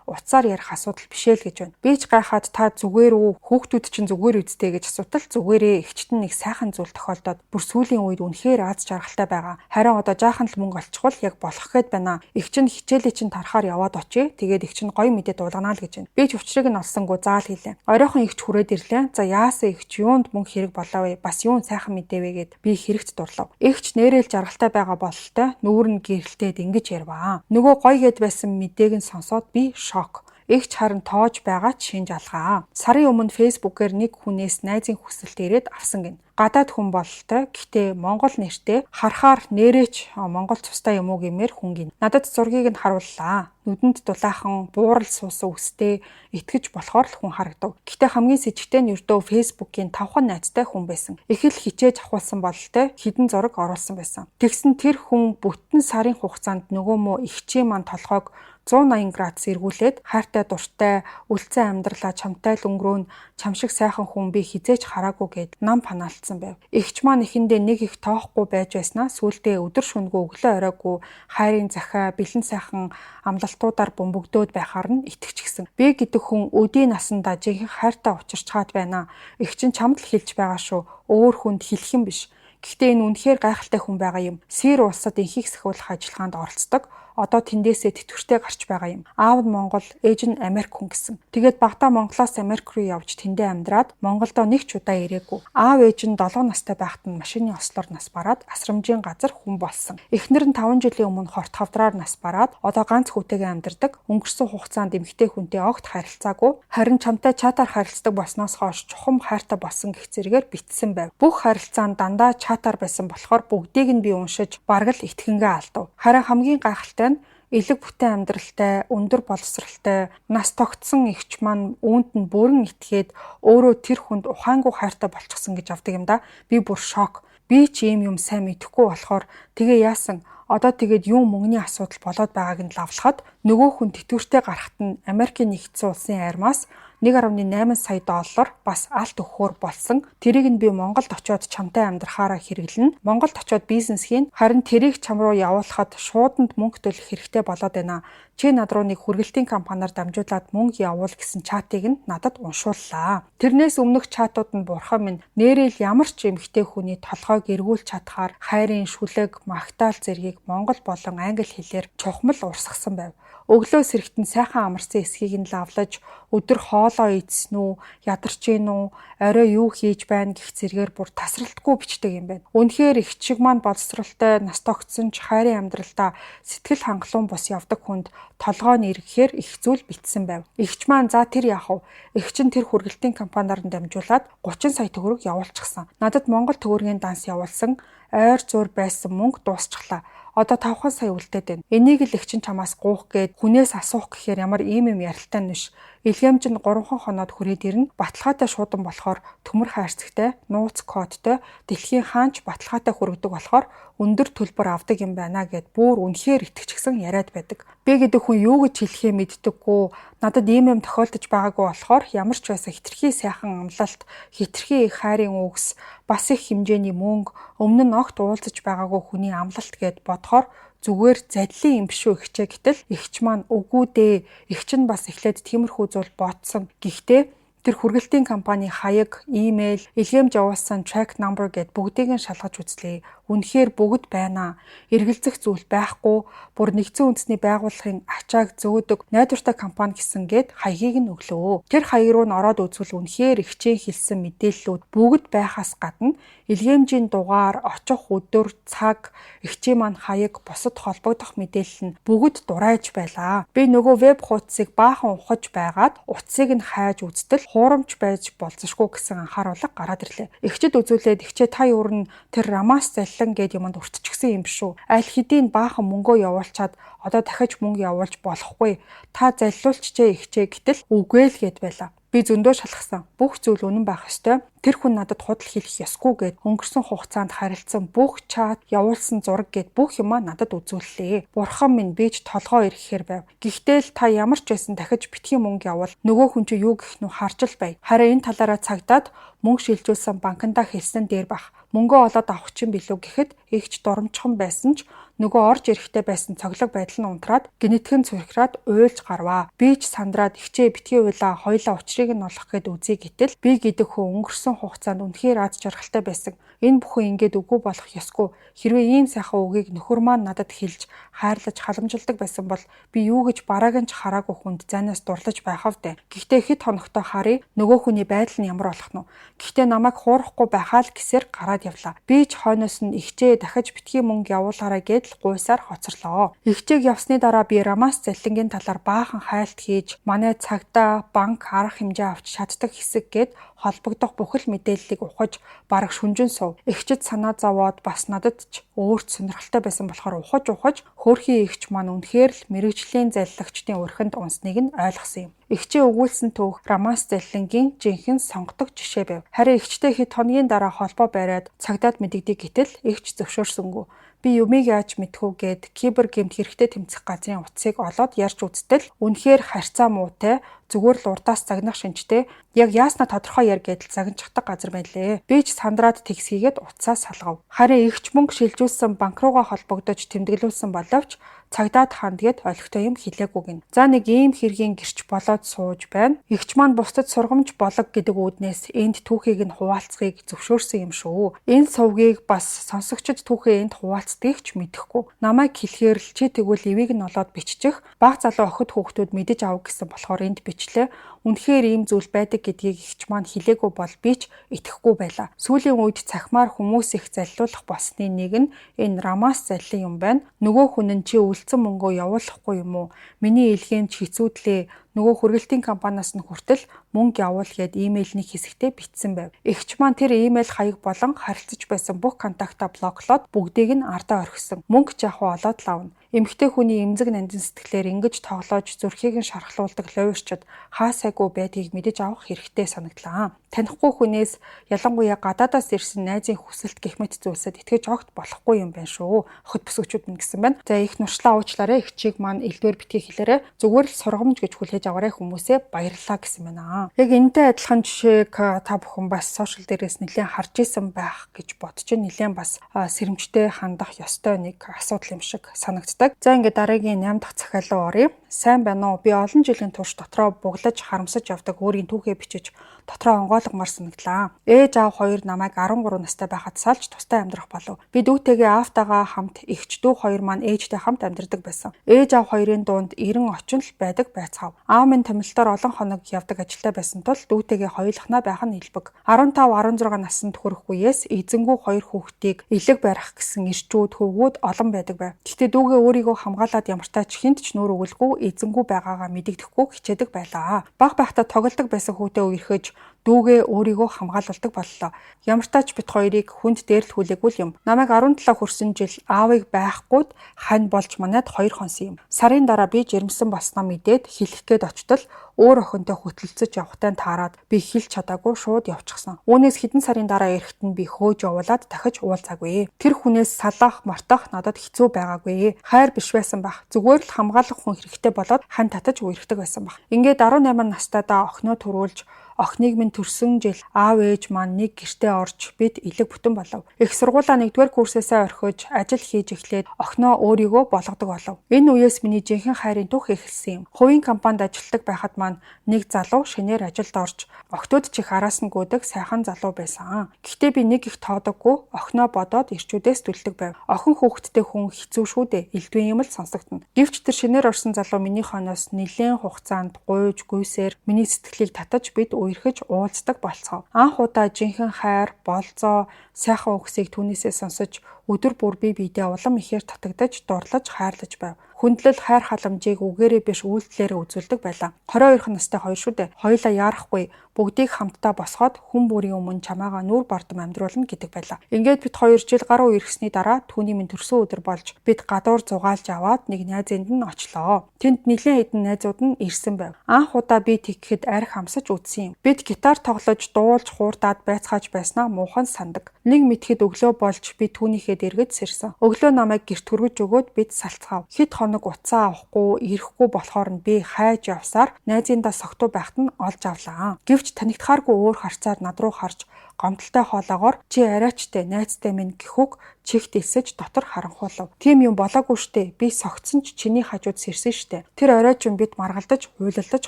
Уцаар ярих асуудал бишээ л гэж байна. Би ч гайхаад та зүгээр үү? Хүүхдүүд чинь зүгээр үсттэй гэж асуутал зүгээрээ эгчт нь нэг сайхан зүйл тохиолдоод бүр сүүлийн үед үнэхээр аз жаргалтай байгаа. Харин одоо жаахан л мөнгө олчихвол яг болох гээд байна. Эгч нь хичээлээ чинь тарахаар яваад очие. Тэгээд эгч нь гоё мэдээ дуулганаа л гэж байна. Би ч учрыг нь олсонгүй заал хийлээ. Оройхон эгч хүрээд ирлээ. За яасан эгч юунд мөнгө хэрэг болоо вэ? Бас юун сайхан мэдээ вэ гэд би хэрэгт дурлав. Эгч нэрэл жаргалтай байгаа бололтой нүүр нь гэрэлтээд ингэж ярваа. Нөгөө гоё гэд байсан мэдээг нь сонсоод би шок. Эгч харин тоож байгаа ч шинж алгаа. Сарын өмнө фэйсбүүкээр нэг хүнээс найзын хүсэлт ирээд авсан гин. Гадаад хүн бололтой. Гэхдээ Монгол нэртэй харахаар нэрээч Монгол цустай юм уу гэмээр хүн гин. Надад зургийг нь харууллаа. Нүдэнд дулаахан буурал суусан үстэй итгэж болохоор л хүн харагдав. Гэхдээ хамгийн с ิจ гтэй нь ердөө фэйсбүүкийн 5 найзтай хүн байсан. Их л хичээж авахулсан бололтой хідэн зураг оруулсан байсан. Тэгсэн тэр хүн бүтэн сарын хугацаанд нөгөө мó ихчийн маань толгойг 180 градус эргүүлээд хайртай дуртай үлцэн амьдралаа чамтай л өнгөрөөн чам шиг сайхан хүн би хизээч хараагүй гэд нам панаалтсан байв. Эгч маань ихэндээ нэг их тоохгүй байж байснаа сүүлдээ өдөр шөнөгүй өглөө оройгүй хайрын захиа бэлэн сайхан амлалтуудаар бөмбөгдөөд байхаар нь итгэж гисэн. Би гэдэг хүн өдийн насандаа жинхэнэ хайртай учирч хаад байна. Эгч нь чамд л хэлж байгаа шүү. Өөр хүнд хэлэх юм биш. Гэхдээ энэ үнэхээр гайхалтай хүн байгаа юм. Сэр улсад энхийг сахиулах ажиллагаанд оролцдог. Одоо тэндээсээ тэтгэвртэй гарч байгаа юм. Аав нь Монгол, ээж нь Америк хүн гэсэн. Тэгээд багтаа Монголоос Америк руу явж тэндээ амьдраад Монголдо нэг ч удаа ирээгүй. Аав ээж нь 7 настай байхад нь машины ослоор нас бараад асрамжийн газар хүн болсон. Эхнэр нь 5 жилийн өмнө хорт хавдраар нас бараад одоо ганц хүүтэйгээ амьдардаг. Өнгөрсөн хугацаанд эмэгтэй хүнтэй огт харилцаагүй. Харин чамтай чатаар харилцдаг болсноос хойш чухам хайртай болсон гэх зэрэгээр битсэн байв. Бүх харилцаанд дандаа чатаар байсан болохоор бүгдийг нь би уншиж бараг л итгэнгээ алдав. Харин хамгийн гайхалтай элэг бүтээн амьдралтай, өндөр боловсралтай, нас тогтсон эгч маань үүнд нь бүрэн итгээд өөрөө тэр хүнд ухаангүй хайртай болчихсон гэж авдаг юм да. Би бүр шок. Би ч ийм юм сайн мэдэхгүй болохоор тэгээ яасан? Одоо тэгээд юу мөнгөний асуудал болоод байгааг нь лавлахад нөгөө хүн тэтгэвртэй гарахт нь Америкийн нэгдсэн улсын армаас 1.8 сая доллар бас алт өгөхөөр болсон. Тэрийг нь би Монголд очиод чамтай амьдрахаараа хэрэглэнэ. Монголд очиод бизнес хийн. Харин тэрийг чам руу явуулахад шууданд мөнгө төлөх хэрэгтэй болоод байна. Чи над руу нэг хүргэлтийн компаниар дамжуулаад мөнгө явуул гэсэн чатыг нь надад уншууллаа. Тэрнээс өмнөх чатууд нь бурхан минь нэрэл ямар ч эмэгтэй хүний толгойг эргүүлж чадхаар хайрын шүлэг, магтаал зэргийг монгол болон англи хэлээр чухмал урсгасан байв. Өглөө сэрэгтэн сайхан амарсан эсхийг нь лавлаж өдөр хоолоо идсэн үү, ядарч гин үү, орой юу хийж байна гэх зэргээр бүр тасралтгүй бичдэг юм байна. Үнэхээр их чиг маань боловсралтай, нас тогтсон ч хайрын амьдралдаа сэтгэл хангалуун бус явдаг хүнд толгой нь эргэхээр их зүйл битсэн байв. Игч маань за тэр яах вэ? Игч нь тэр хүргэлтийн компаниар нь дамжуулаад 30 сая төгрөг явуулчихсан. Надад Монгол төгрөгийн данс явуулсан ойр зур байсан мөнгө дуусчихлаа. Одоо 5 сая үлдээд байна. Энийг л эгчин чамаас гуух гээд хүнээс асуух гэхээр ямар ийм юм ярилтай нь биш. Илгээмж нь 3 хоноод хүрээд ирнэ. Баталгаатай шуудан болохоор төмөр хайрцагтай, нууц кодтой, дэлхийн хаанч баталгаатай хүргэдэг болохоор өндөр төлбөр авдаг юм байна гэд бүр үнэхээр итгэчихсэн яриад байдаг. Би гэдэг хүн юу гэж хэлэхээ мэддэггүй. Надад ийм юм тохиолдож байгаагүй болохоор ямар ч байсан хитрхи сайхан амлалт, хитрхи их хайрын үгс, бас их хэмжээний мөнгө, өмнө нь огт уулзаж байгаагүй хүний амлалт гэд бодохоор зүгээр задлын юм биш үү ихчээ гэтэл ихч маань үгүй дээ. Ихч нь бас эхлээд тиймэрхүү зүйл бодсон. Гэхдээ тэр хүргэлтийн компани хаяг, имэйл, илгээмж явуулсан track number гэд бүгдийг нь шалгаж үзлээ. үнэхээр бүгд байна. Эргэлзэх зүйл байхгүй, бүр нэгдсэн үндэсний байгууллагын ачааг зөөдөг найдвартай компани гэсэн гээд хаягийг нь өглөө. Тэр хаяг руу н ороод үзвэл үнэхээр хичээн хэлсэн мэдээллүүд бүгд байхаас гадна илгээмжийн дугаар, очих өдөр, цаг, хичээн маань хаяг, бусад холбогдох мэдээлэл нь бүгд дурайж байлаа. Би нөгөө веб хуудсыг баахан ухаж байгаад утсыг нь хайж үзтэл хуурамч байж болзошгүй гэсэн анхааруулга гараад ирлээ. Эхчэд үзүүлээд эхчээ та юурн тэр Рамаас заллан гэд юмд уртчихсан юм шүү. Аль хэдийн баахан мөнгөө явуулчаад одоо дахиж мөнгө явуулж болохгүй. Та заллуулчжээ эхчээ гэтэл үгүй л гэд байлаа. Би зөндөө шалгасан. Бүх зүйл үнэн байх ёстой. Тэр хүн надад худал хэлэх ёсгүй гэд өнгөрсөн хугацаанд харилцсан бүх чат, явуулсан зураг гэд бүх юмаа надад үзүүллээ. Бурхан минь би ч толгоо ирэхээр байв. Гэхдээ л та ямар ч байсан дахиж битгий мөнгө явуул. Нөгөө хүн чи юу гэх нү харж л бай. Харин энэ талаараа цагдаад мөнгө шилжүүлсэн банкндаа хэлсэн дээр бах. Мөнгөө олоод авах чинь билүү гэхэд ихч дурамчхан байсан ч нөгөө орж ирэхтэй байсан цоглог байдал нь унтраад гинэтхэн цурхраад уйлж гарваа. Би ч сандраад ихчээ битгий уйлаа хоёлаа учрыг нь олох гэд үзье гэтэл би гэдэг хүн өнгөрсөн хугацаанд үнэхээр аз жаргалтай байсан. Энэ бүхэн ингээд үгүй болох ёсгүй. Хэрвээ ийм сайхан үгийг нөхөр маань надад хэлж хайрлаж халамжилдаг байсан бол би юу гэж барааг нь ч хараагүй хүнд занаас дурлаж байхав дээ. Гэхдээ хэд хоногтой харъя нөгөө хүний байдал нь ямар болох нь. Гэхдээ намайг хуурахгүй байхаа л гэсээр гараад явлаа. Би ч хойноос нь ихчээ дахиж битгий мөнгө явуулаарай гэд гуйсаар хоцорлоо. Ихчээг явсны дараа би Рамаас заллингийн талаар баахан хайлт хийж манай цагдаа банк арга хэмжээ авч чаддаг хэсэг гэд холбогдох бүхэл мэдээллийг ухаж бараг шүнжин сув. Ихчэд санаа зовоод бас надад ч өөрт сонирхолтой байсан болохоор ухаж хөөрхий ихч маань үнэхээр л мэрэгжлийн заллагчдын өрхөнд унсныг нь ойлгосон юм. Ихчээ өгүүлсэн түүх Рамаас заллингийн жинхэнэ сонгодог жишээ байв. Харин ихчтэй хэд хоногийн дараа холбоо бариад цагдаад мэдэгдэг гэтэл ихч зөвшөөрсөнгүй. Би юмыг яаж мэдхүү гэд кибер гэмт хэрэгтэй тэмцэх газрын утсыг олоод ярьж үзтэл үнэхээр харьцаа муутай зүгээр л урдаас загнах шинжтэй яг яаснаа тодорхой яар гэдэл загнчихдаг газар байлээ. Би ч сандраад тэгсгийгээд утсаа салгав. Харин ихч мөнгө шилжүүлсэн банк руугаа холбогдож тэмдэглүүлсэн боловч цагдаад хандгээд олигтой юм хэлээгүй гин. За нэг ийм хэргийн гэрч болоод сууж байна. Ихч маань бусдад сургамж болог гэдэг үүднээс энд түүхийг нь хуваалцахыг зөвшөөрсөн юм шүү. Энэ сувгийг бас сонсогчд түүхээ энд хуваалцдгийг ч мэдэхгүй. Намайг хэлэхээр л чи тэгвэл ивийг нь олоод биччих. Баг залуу охид хүүхдүүд мэдэж ав гэсэн болохоор энд бичлээ. Үнэхээр ийм зүйл байдаг гэдгийг ихч маань хэлээгүй бол би ч итгэхгүй байлаа. Сүүлийн үед цахимаар хүмүүс их заллуулах болсны нэг нь энэ Рамаас заллин юм байна. Нөгөө хүн нь чи үлдсэн мөнгөө явуулахгүй юм уу? Миний илгээмж хэцүүдлээ. Нөгөө хүргэлтийн компаниас нь хүртэл мөнгө явуул гэд имэйлний хэсэгтээ бичсэн байв. Игч маань тэр имэйл хаяг болон харилцаж байсан бүх контактаа блоклоод бүгдийг нь ардаа орхисон. Мөнгө ч яг олоод л авна. Эмэгтэй хүний эмзэг нандин сэтгэлээр ингэж тоглоож зүрхийг нь шархлуулдаг ловерчд хаа сайгүй байдгийг мэдэж авах хэрэгтэй санагдлаа. Танихгүй хүнээс ялангуяа гадаадаас ирсэн найзын хүсэлт гэх мэт зүйлсэд итгэж огт болохгүй юм байна шүү. Охид бүсгчүүд минь гэсэн байна. За их нуршлаа уучлаарай. Ихчийг маань элдвэр битгий хэлээрэ. Зүгээр л сургамж гэж хүлээж аваарай хүмүүсээ баярлалаа гэсэн байна. Яг энэтэй адилхан жишээг та бүхэн бас сошиал дээрээс нэлээд харж исэн байх гэж бодож нэлээд бас сэрэмжтэй хандах ёстой нэг асуудал юм шиг санагддаг. За ингээд дараагийн 8 дахь захиал руу оръё. Сайн байна уу? Би олон жилийн турш дотроо буглаж харамсаж явдаг өөрийн түүхээ бичиж дотроо онгойлгомоор санагдлаа. Ээж аав хоёр намайг 13 настай байхад салж тустай амьдрах болов. Би дүүтэйгээ аавтайгаа хамт эгч дүү хоёр маань ээжтэй хамт амьдардаг байсан. Ээж аав хоёрын дунд 90 орчим л байдаг байцгаав. Аав минь томилтоор олон хоног явдаг ажилтай байсан тул дүүтэйгээ хоёулахнаа байх нь хэлбэг. 15-16 наснд хүрэх үеэс эзэнгүү хоёр хүүхдийг элэг барих гэсэн ирчүүд хөвгүүд олон байдаг байв. Гэхдээ дүүгээ өөрийгөө хамгаалаад ямартай ч хинт ч нүүр өгөлгүй эзэнгүү байгаагаа мэдэгдэхгүй хичээдэг байлаа. Баг байхдаа тоглодог байсан хүүтэй үерхэж дүүгээ өөрийгөө хамгаалуулдаг боллоо. Ямартай ч бит хоёрыг хүнд дээрлэхүүлээгүй юм. Намайг 17 хүрсэн жил аавыг байхгүйд хань болж манайд 2 хонсон юм. Сарын дараа би жирэмсэн болсноо мэдээд хэлэх гээд очтол өөр охинтой хөтөлцөж явахтай таарад би хэлж чадаагүй шууд явчихсан. Үүнээс хэдэн сарын дараа эрэхт нь би хөөж явуулаад дахиж уулзаагүй. Тэр хүнээс салах, мартах надад хэцүү байгаагүй. Хайр биш байсан баг. Зүгээр л хамгаалах хүн хэрэгтэй болоод хань татаж үерхдэг байсан баг. Ингээд 18 настайдаа охиноо төрүүлж охиныг минь төрсөн жил аав ээж маань нэг гэртээ орж бид элэг бүтэн болов. Их сургуулаа 1-р курсээсээ орхиж ажил хийж эхлээд охиноо өөрийгөө болгодог болов. Энэ үеэс миний жинхэнэ хайрын түүх эхэлсэн юм. Хувийн компанид ажилладаг байхад маань нэг залуу шинээр ажилд орж охтууд чих араас нь гүйдэг сайхан залуу байсан. Гэхдээ би нэг их тоодоггүй охиноо бодоод ирчүүдээс түлдэг байв. Охин хүүхэдтэй хүн хэцүү шүү дээ. Элдвэн юм л сонсогдно. Гэвч тэр шинээр орсон залуу миний хойноос нэлээд хугацаанд гуйж гүйсээр миний сэтгэлийг татаж бид үерхэж уулздаг болцгоо. Анх удаа жинхэнэ хайр, болзоо, сайхан үгсийг түүнээсээ сонсож өдөр бүр бие биедээ улам ихээр татагдаж, дурлаж, хайрлаж байв. Хүндлэл хайр халамжийг үгээрээ биш үйлдэлээрээ үзүүлдэг байлаа. 22 настай хоёр шүү дээ. Хоёулаа яарахгүй бүгдийг хамтдаа босгоод хүн бүрийн өмнө чамаагаа нүүр бардам амьдруулна гэдэг байлаа. Ингээд бид 2 жил гаруй ирсний дараа түүний минь төрсөн өдөр болж бид гадуур зугаалж аваад нэг найзынд нь очлоо. Тэнд нэлээд хэдэн найзууд нь ирсэн байв. Анх удаа би тэгэхэд арх хамсаж үзсэн юм. Бид гитар тоглож, дуулж, хуурдаад байцгааж байснаа муухан сандаг. Нэг мэдхэд өглөө болж би түүнийхээ дэргэд сэрсэн. Өглөө намайг гэрт хүргэж өгөөд бид салцгаав. Хэд хоног уцаа авахгүй, ирэхгүй болохоор нь би хайж явсаар найзындаа согтуу байхад нь олж авлаа. Гэвч танигдахааргүй өөр харцаар над руу харж гомдолтой хоолоогоор чи арайчтай найзтай минь гэхүг чихт элсэж дотор харанхуулав. Тийм юм болоогүй штэ. Би согтсон ч чиний хажууд сэрсэн штэ. Тэр арайчин бид маргалдаж, уйлалдаж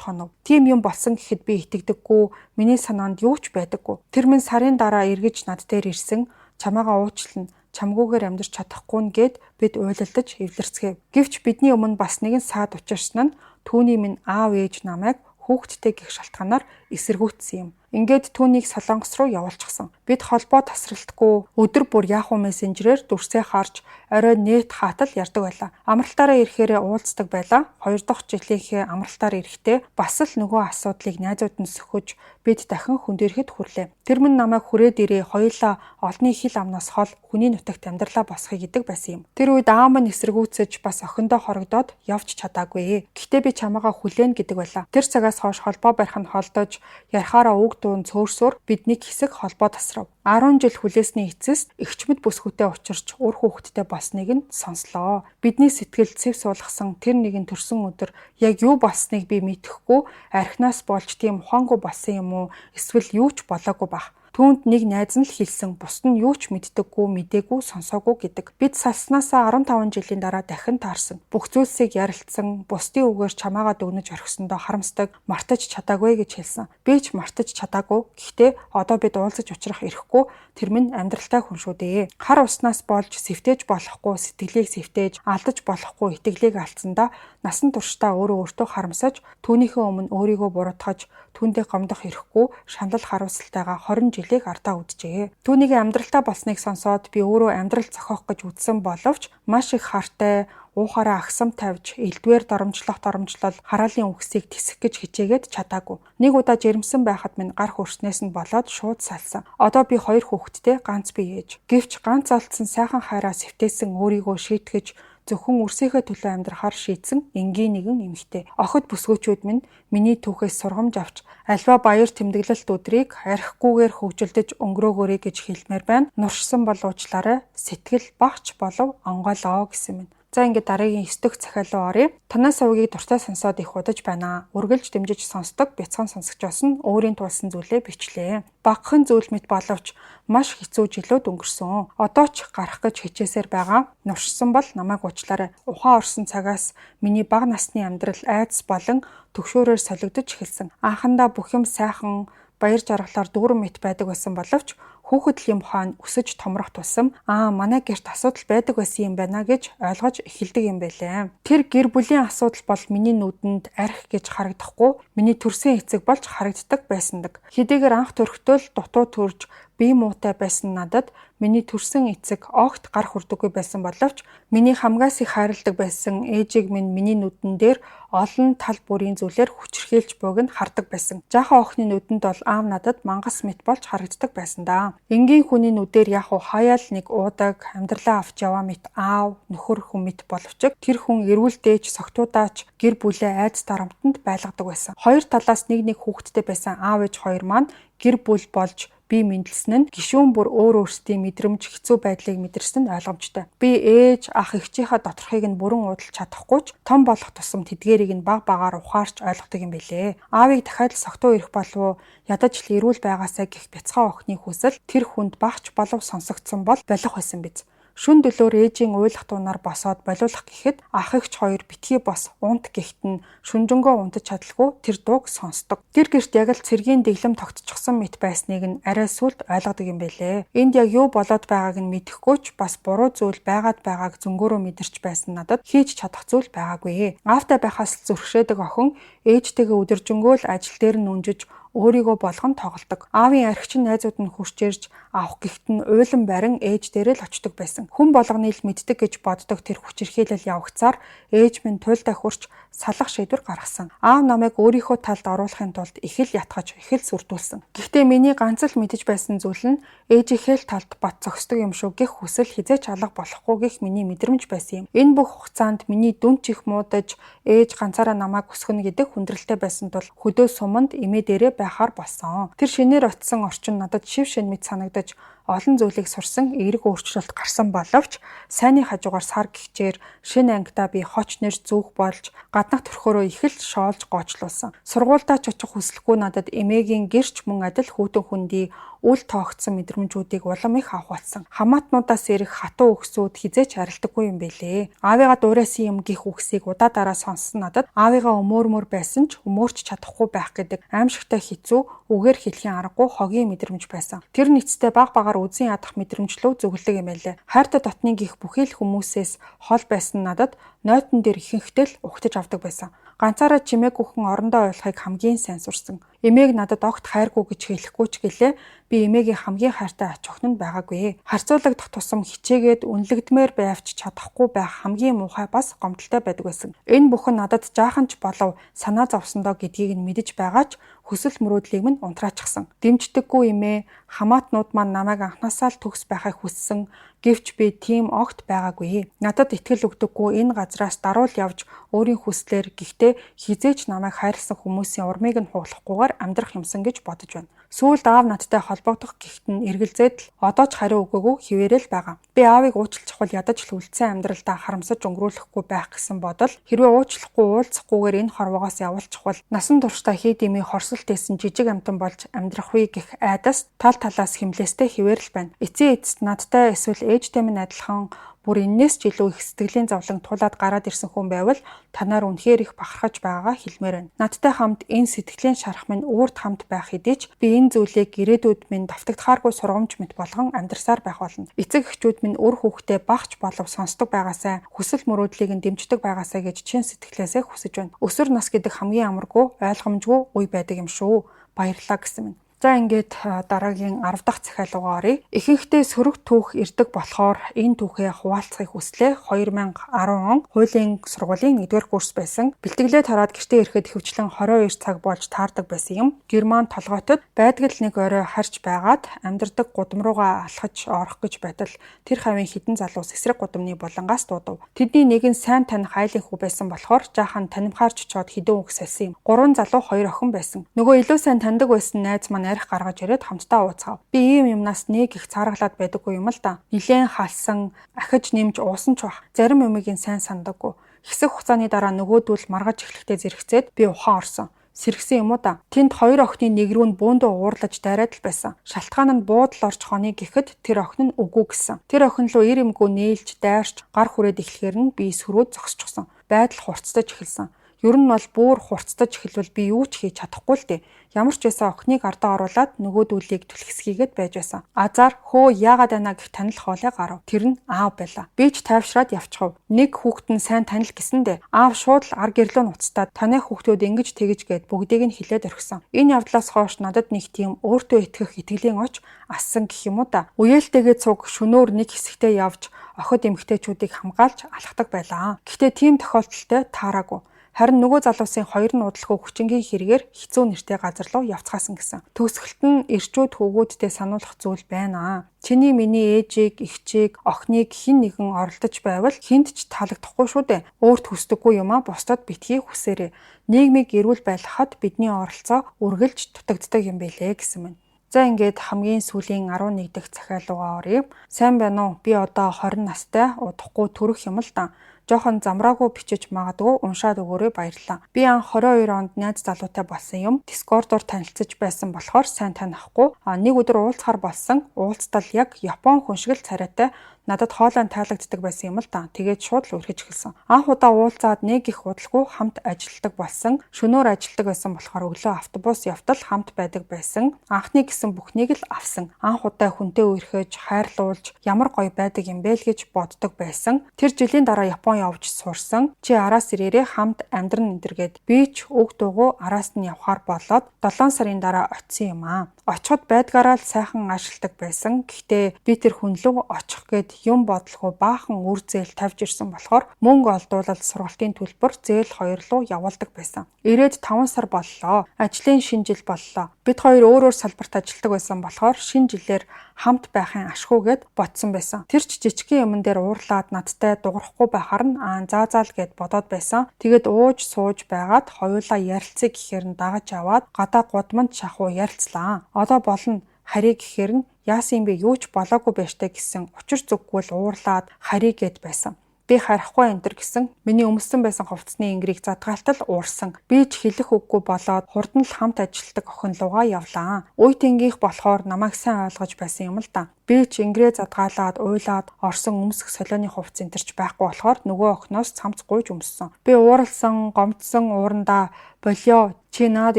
хонов. Тийм юм болсон гэхэд би итгэдэггүй. Миний санаанд юу ч байдаггүй. Тэр минь сарын дараа эргэж над дээр ирсэн. Чамаагаа уучлана. Чамгүйгээр амьдрч чадахгүй нэгэд бид уйлалдаж эвлэрцгээв. Гэвч бидний өмнө бас нэгэн саад учирсан нь түүний минь аав ээж намайг хүүхдтэй гих шалтгаанаар эсэргүүцсэн юм. Ингээд түүнийг Солонгос руу явуулчихсан. Бид холбоо тасралтгүй өдөр бүр Yahoo Messenger-ээр дүрсээ харж орой нэт хаатал ярьдаг байлаа. Амралтаараа ирэхээр уулздаг байлаа. 2 дахь жилийнхээ амралтаар ирэхдээ бас л нөгөө асуудлыг найзууд нь сөхөж бид дахин хүндэрхэд хүрлээ. Тэр минь намайг хүрээд ирээ хоёулаа олны хил амнаас хол хүний нутагт амьдралаа босхийг гэдэг байсан юм. Тэр үед аав минь эсэргүүцэж бас охиндоо хорогдоод явж чадаагүй. Гэхдээ би чамаагаа хүлээн гэдэг байлаа. Тэр цагаас хойш холбоо барих нь холдож ярихаараа үг дуун цөөрсөөр биднийг хэсэг холбоо тасрав. 10 жил хүлээсний эцэст эгчмэд бүсгүйтэй учирч ур хүүхэдтэй болсныг нь сонслоо. Бидний сэтгэл цэв суулгасан тэр нэгэн төрсөн өдөр яг юу болсныг би мэдэхгүй архинаас болж тийм ухаангүй болсон юм уу? Эсвэл юу ч болоогүй бах. Түүнд нэг найз нь л хэлсэн бусд нь юу ч мэддэггүй, мэдээгүй, сонсоогүй гэдэг. Бид салснаасаа 15 жилийн дараа дахин таарсан. Бүх зүйлсийг ярилцсан, бусдын үгээр чамаагаа дүгнэж орхисондоо харамсдаг, мартаж чадаагүй гэж хэлсэн. Би ч мартаж чадаагүй. Гэхдээ одоо бид уулзаж уулзрах ирэхгүй тэр минь амьдралтай хүн шүү дээ. Хар уснаас болж сэвтээж болохгүй, сэтгэлийг сэвтээж, алдаж болохгүй итгэлийг алдсандаа насан туршдаа өөртөө харамсаж, түүнийхээ өмнө өөрийгөө буруутгаж, түүндээ гомдох ирэхгүй шанал харуулсалтайгаа 20 жилийг ардаа үджээ. Түүнийг амьдралтай болсныг сонсоод би өөрөө амьдрал зохиох гэж үзсэн боловч маш их хартай уухаараа агсам тавьж, элдвээр доромжлол хараалын үгсийг тисэх гэж хичээгээд чадаагүй. Нэг удаа жирэмсэн байхад минь гар хөрснээс нь болоод шууд салсан. Одоо би 2 хүүхэдтэй ганц бие ээж. Гэвч ганц алдсан сайхан хайраа сэвтээсэн өөрийгөө шийтгэж зөвхөн өрсөөхөө төлөө амьдрахаар шийдсэн энгийн нэгэн эмэгтэй. Охид бүсгүйчүүд минь миний түүхээс сургамж авч альва баяр тэмдэглэлт өдрийг архихгүйгээр хөгжилдөж өнгөрөөгөөрэй гэж хэлмээр байна. Нуршсан бол уучлаарай. Сэтгэл багч болов онгойлоо гэсэн минь. За ингээд дараагийн 9 дахь захиал руу оръё. Танаас уугийг дуртай сонсоод их удаж байна. Үргэлж дэмжиж сонсдог бяцхан сонсогчоос нь өөрийн тулсан зүйлээ бичлээ. Багахан зүйл мэт боловч маш хэцүү жилүүд өнгөрсөн. Одоо ч гарах гэж хичээсээр байгаа. Нуршсан бол намайг уучлаарай. Ухаан орсон цагаас миний бага насны амьдрал айдас болон төгшөөрөөр солигдож эхэлсэн. Анхандаа бүх юм сайхан баяр жаргалаар дүүрэн мэт байдаг байсан боловч хүүхэд л юм хаан өсөж томрох тусам манай гэрт асуудал байдаг байсан юм байна гэж ойлгож эхэлдэг юм байлээ. Тэр гэр бүлийн асуудал бол миний нүдэнд архи гэж харагдахгүй, миний төрсөн эцэг болж харагддаг байсандаг. Хэдийгээр анх төрхтөл дутуу төрж бие муутай байсан надад миний төрсөн эцэг огт гар хүрдэггүй байсан боловч миний хамгаас их хайрладаг байсан ээжийг минь миний нүдэн дээр олон тал бүрийн зүйлээр хүчрхийлж богино хардаг байсан. Жаахан охины нүдэнд бол аав надад мангас мэт болж харагддаг байсан да. Энгийн хүний нүдээр яг хаяал нэг уудаг амьдралаа авч яваа мэт аав нөхөр хүн мэт боловч тэр хүн эрүүл дээж согтуудаач гэр бүлээ айдас дарамтанд байлгадаг байсан. Хоёр талаас нэг хүүхэдтэй байсан аав ээж хоёр маань гэр бүл болж бие мэндэлсэн нь гишүүн бүр өөрсдийн мэдрэмж хэцүү байдлыг мэдэрсэн нь ойлгомжтой. Би ээж, ах, эгчийнхээ доторхыг нь бүрэн уудалж чадахгүй ч том болох тусам тэдгээрийг нь баг багаар ухаарч ойлгодог юм билээ. Аавыг дахиад л согтуу ирэх болов уу, ядаж л эрүүл байгаасаа гэх бяцхан охины хүсэл тэр хүнд багч болов сонсогдсон бол болох байсан биз. Шүн дөлөөр ээжийн уйлах дунаар босоод болиулах гэхэд ах эгч хоёр битгий бос унт гэхт нь шүнжэнгөө унтаж чадалгүй тэр дууг сонсдог. Тэр гэрт яг л цэргийн дэглэм тогтчихсон мэт байсныг нь арай сүлд ойлгодог юм байлээ. Энд яг юу болоод байгааг нь мэдэхгүй ч бас буруу зүйл байгаад байгааг зөнгөөрөө мэдэрч байсан надад хийж чадах зүйл байгаагүй. Аавтай байхаас зүрхшээдэг охин ээжтэйгээ өдөржингөө л ажил дээр нь үнжиж өөрийгөө болгон тоглодог. Аавын архичин найзууд нь хурж ирж авах гэхт нь уйлан барин ээж дээрээ л очдог байсан. Хүн болгоны л мэддэг гэж боддог тэр хүчирхийлэл явагцаар ээж минь туйлдаа хурч салах шийдвэр гаргасан. Аав намайг өөрийнхөө талд оруулахын тулд их л ятгаж, их л сүрдүүлсэн. Гэхдээ миний ганц л мэдэж байсан зүйл нь ээжийнхээ л талд бат зогсдог юм шүү гэх хүсэл хизээч алга болохгүй гэх миний мэдрэмж байсан юм. Энэ бүх хугацаанд миний дүн чих муудаж ээж ганцаараа намайг өсгөнө гэдэг хүндрэлтэй байсан тул хөдөө суманд эмээ дээрээ байхаар болсон. Тэр шинээр очисон орчин надад шив шин мэт санагдаж олон зүйлийг сурсан эерэг өөрчлөлт гарсан боловч сайнны хажуугаар сар гихчээр шинэ ангидаа би хоч нэр зүөх болж гаднах төрхөөрөө их л шоолж гоочлуулсан. Сургуультай ч очих хүсэлгүй надад эмээгийн гэрч мөн адил хүүтэн хүндий үл тоогдсон мэдрэмжүүдийг улам их авахулсан. Хамаатнуудаас ирэх хатуу үгсүүд хизээч харилдаггүй юм бэлээ. Аавыгаа дуурайсан юм гих үгсийг удаа дараа сонссон надад аавыгаа өмөөрмөр байсан ч өмөөрч чадахгүй байх гэдэг аимшигтай хэцүү үгээр хэлхийн аргагүй хогийн мэдрэмж байсан. Тэр нийцтэй баг багаар үзэн ядах мэдрэмжлөө зөвлөг юм байлээ. Хайртай дотны гих бүхий л хүмүүсээс хол байсан надад нойтон дээр ихэнхдээ л ухтаж авдаг байсан. Ганцаараа чимээг бүхэн орондоо ойлгохыг хамгийн сайн сурсан. Эмээг надад огт хайргүй гэж хэлэхгүй ч гэлээ би эмээгийн хамгийн хайртай ач охин нь байгаагүй. Харьцуулагдах тусам хичээгээд үнэлэгдмээр байвч чадахгүй байх хамгийн муухай бас гомдолтой байдаг байсан. Энэ бүхэн надад жаахан ч болов санаа зовсондоо гэдгийг нь мэдэж байгаа ч хүсэл мөрөөдлийг минь унтраачихсан. Дэмждэггүй эмээ хамаатнууд маань намайг анхнаасаа л төгс байхыг хүссэн. Гэвч би тийм огт байгаагүй. Надад итгэл өгдөггүй энэ газраас даруул явж өөрийн хүслээр гэхдээ хизээч намайг хайрлсан хүмүүсийн урмыг нь хуглахгүйгээр амьдрах юмсан гэж бодож байна. Сүүлд аав надтай холбогдох гэхт нь эргэлзээд л одоо ч хариу өгөөгүй хിവэрэл байгаа. Би аавыг уучлах чухал ядаж л үлдсэн амьдралдаа харамсаж өнгөрүүлэхгүй байх гэсэн бодол хэрвээ уучлахгүй уулзахгүйгээр энэ хорвоогоос явуулчих бол насан туршдаа хий дэмий хорсолт байсан жижиг амтан болж амьдрах вэ гэх айдас тал талаас хэмлээстэй хിവэрэл байна. Эцсийн эцэст надтай эсвэл ээжтэй минь адилхан бүр энээс ч илүү их сэтгэлийн зовлон тулаад гараад ирсэн хүн байвал танаар үнэхээр их бахархаж байгаагаа хэлмээр байна. Надтай хамт энэ сэтгэлийн шарах минь өөрт хамт байх хэдий ч би энэ зүйлийг ирээдүйд минь давтагдахааргүй сургамж мэт болгон амьдарсаар байх болно. Эцэг эхчүүд минь үр хүүхдээ багч болов сонсдог байгаасай, хүсэл мөрөөдлийг нь дэмждэг байгаасай гэж чин сэтгэлээсээ хүсэж байна. Өсвөр нас гэдэг хамгийн амаргүй, ойлгомжгүй үе байдаг юм шүү. Баярлалаа гэсэн минь. За ингээд дараагийн 10 дахь захиалгаагаа оръё. Ихэнхдээ сөрөг түүх ирдэг болохоор энэ түүхээ хуваалцахыг хүслээ. 2010 он хуулийн сургуулийн 1-р курс байсан. Бэлтгэлээ тараад гэртээ ирэхэд ихэвчлэн 22 цаг болж таардаг байсан юм. Герман толгойтод байдаг л нэг орой харж байгаад амьдардаг гудам руугаа алхаж орох гэж байтал тэр хавийн хідэн залуус эсрэг гудамны булангаас дуудав. Тэдний нэг нь сайн таних айлын хүү байсан болохоор жаахан танимхаарч чод хідэн үг салсан юм. 3 залуу 2 охин байсан. Нөгөө илүү сайн таньдаг байсан найз маань арх гаргаж ирээд хамтдаа ууцгаав. Би ийм юмнаас нэг их цааргалаад байдаггүй юм л да. Нилээн халсан, ахиж нэмж уусан ч бах. Зарим юмыг сайн сандаггүй. Хэсэг хугацааны дараа нөгөөдөл маргаж эхлэхдээ зэрэгцээд би ухаан орсон. Сэргсэн юм уу да. Тэнд 2 охины нэг рүү нь бөөндөө уурлаж дайраад л байсан. Шалтгаан нь буудал орж хоны гэхэд тэр охин нь үгүй гэсэн. Тэр охин руу ир эмгүү нээлж дайрч гар хүрээд эхлэхээр нь би сөрөөд зогсчихсон. Байдал хурцтаж эхэлсэн. Ер нь бол бүр хурцтаж эхэлвэл би юу ч хийж чадахгүй л дээ. Ямар ч байсан охиныг ардаа оруулаад нөгөөдүүлийг түлхэсгийгээд байж байсан. Азар хөө яагаад байна гэх танил хоолой гарав. Тэр нь аав байлаа. Би ч тайвшраад явчихав. Нэг хүүхэд нь сайн танил гэсэндээ аав шууд л ар гэрлөө нуцтаад таны хүүхдүүд ингэж тэгэж гээд бүгдийг нь хилээд орхисон. Энэ явдлаас хойш надад нэг тийм өөртөө итгэх итгэлийн оч ассан гэх юм уу да. Үеэлтэйгээ цуг шөнөөр нэг хэсэгтээ явж охид эмэгтэйчүүдийг хамгаалж алхдаг байлаа. Гэхдээ тийм тохиолдолтой таараагүй. Харин нөгөө залуусын 2 нь удалгүй хүчингийн хэрэгээр хэцүү нэртэй газар руу явцгаасан гэсэн. Төгсгөлт нь ирчүүд хөвгүүдтэй сануулах зүйл байна. Чиний миний ээжийг, эгчийг, охиныг хэн нэгэн оролдож байвал хүнд ч таалагдахгүй шүү дээ. Өөрт хүсдэггүй юмаа бусдад битгий хүсээрэй. Нийгмийг эрүүл байлгахад бидний оролцоо үргэлж дутагддаг юм билээ гэсэн мэн. За ингээд хамгийн сүүлийн 11 дахь захиал руугаа оръё. Сайн байна уу? Би одоо 20 настай, удахгүй төрөх юм л да. Жохон замраагүй бичиж магадгүй уншаад өгөөрэй баярлалаа. Би анх 22 онд найз залуутай болсон юм. Discord-оор танилцж байсан болохоор сайн танихгүй. Нэг өдөр уулзахаар болсон. Уулзтал яг Япон хүн шиг л царайтай надад хоолой таалагддаг байсан юм л да. Тэгээд шууд л үргэж эхэлсэн. Анх удаа уулзаад нэг их удалгүй хамт ажилладаг болсон. Шөнөөр ажилладаг байсан болохоор өглөө автобус явтал хамт байдаг байсан. Анхны гэсэн бүхнийг л авсан. Анх удаа хүнтэй үерхэж, хайрлуулж ямар гоё байдаг юм бэ л гэж боддог байсан. Тэр жилийн дараа Япон явж сурсан. Чи араас ирээрээ хамт амьдран энтергээд би ч уг дугуй араас нь явхаар болоод 7 сарын дараа очисон юм аа. Очиход байдгаараа л сайхан ажилтдаг байсан. Гэхдээ би тэр хүн лөө очих гээд юм бодлого баахан үр зээл тавьж ирсэн болохоор мөнгө олдуулаад сургалтын төлбөр зээл хоёр руу явуулдаг байсан. Ирээд 5 сар боллоо. Ажлын шинэ жил боллоо. Бид хоёр өөр салбарт ажилладаг байсан болохоор шинэ жилээр хамт байхын ашгүйгээд бодсон байсан. Тэр ч жижигхэн юмн дээр уурлаад надтай дуурахгүй байхаар нь заазаал гэд бодоод байсан. Тэгээд ууж сууж байгаад хоёулаа ярилцъя гэхээр нь дагаж аваад гадаа гудамд шахуу ярилцлаа. Одоо болно харий гэхээр нь яасан юм бэ юу ч болоогүй байштай гэсэн учир зүггүй л уурлаад харий гэд байсан. Би харахгүй энэ төр гэсэн миний өмссөн байсан хувцсны ингрийг задгаалтал уурсан. Би ч хэлэх үггүй болоод хурдан л хамт ажилладаг охин лугаа явлаа. Уй тэнгийнх болохоор намайг сайн ойлгож байсан юм л да. Би ч ингрээ задгаалаад уйлаад орсон өмсөх солионы хувцс энтерч байхгүй болохоор нөгөө охиноос цамц гуйж өмссөн. Би ууралсан, гомдсон уурандаа болио чи наад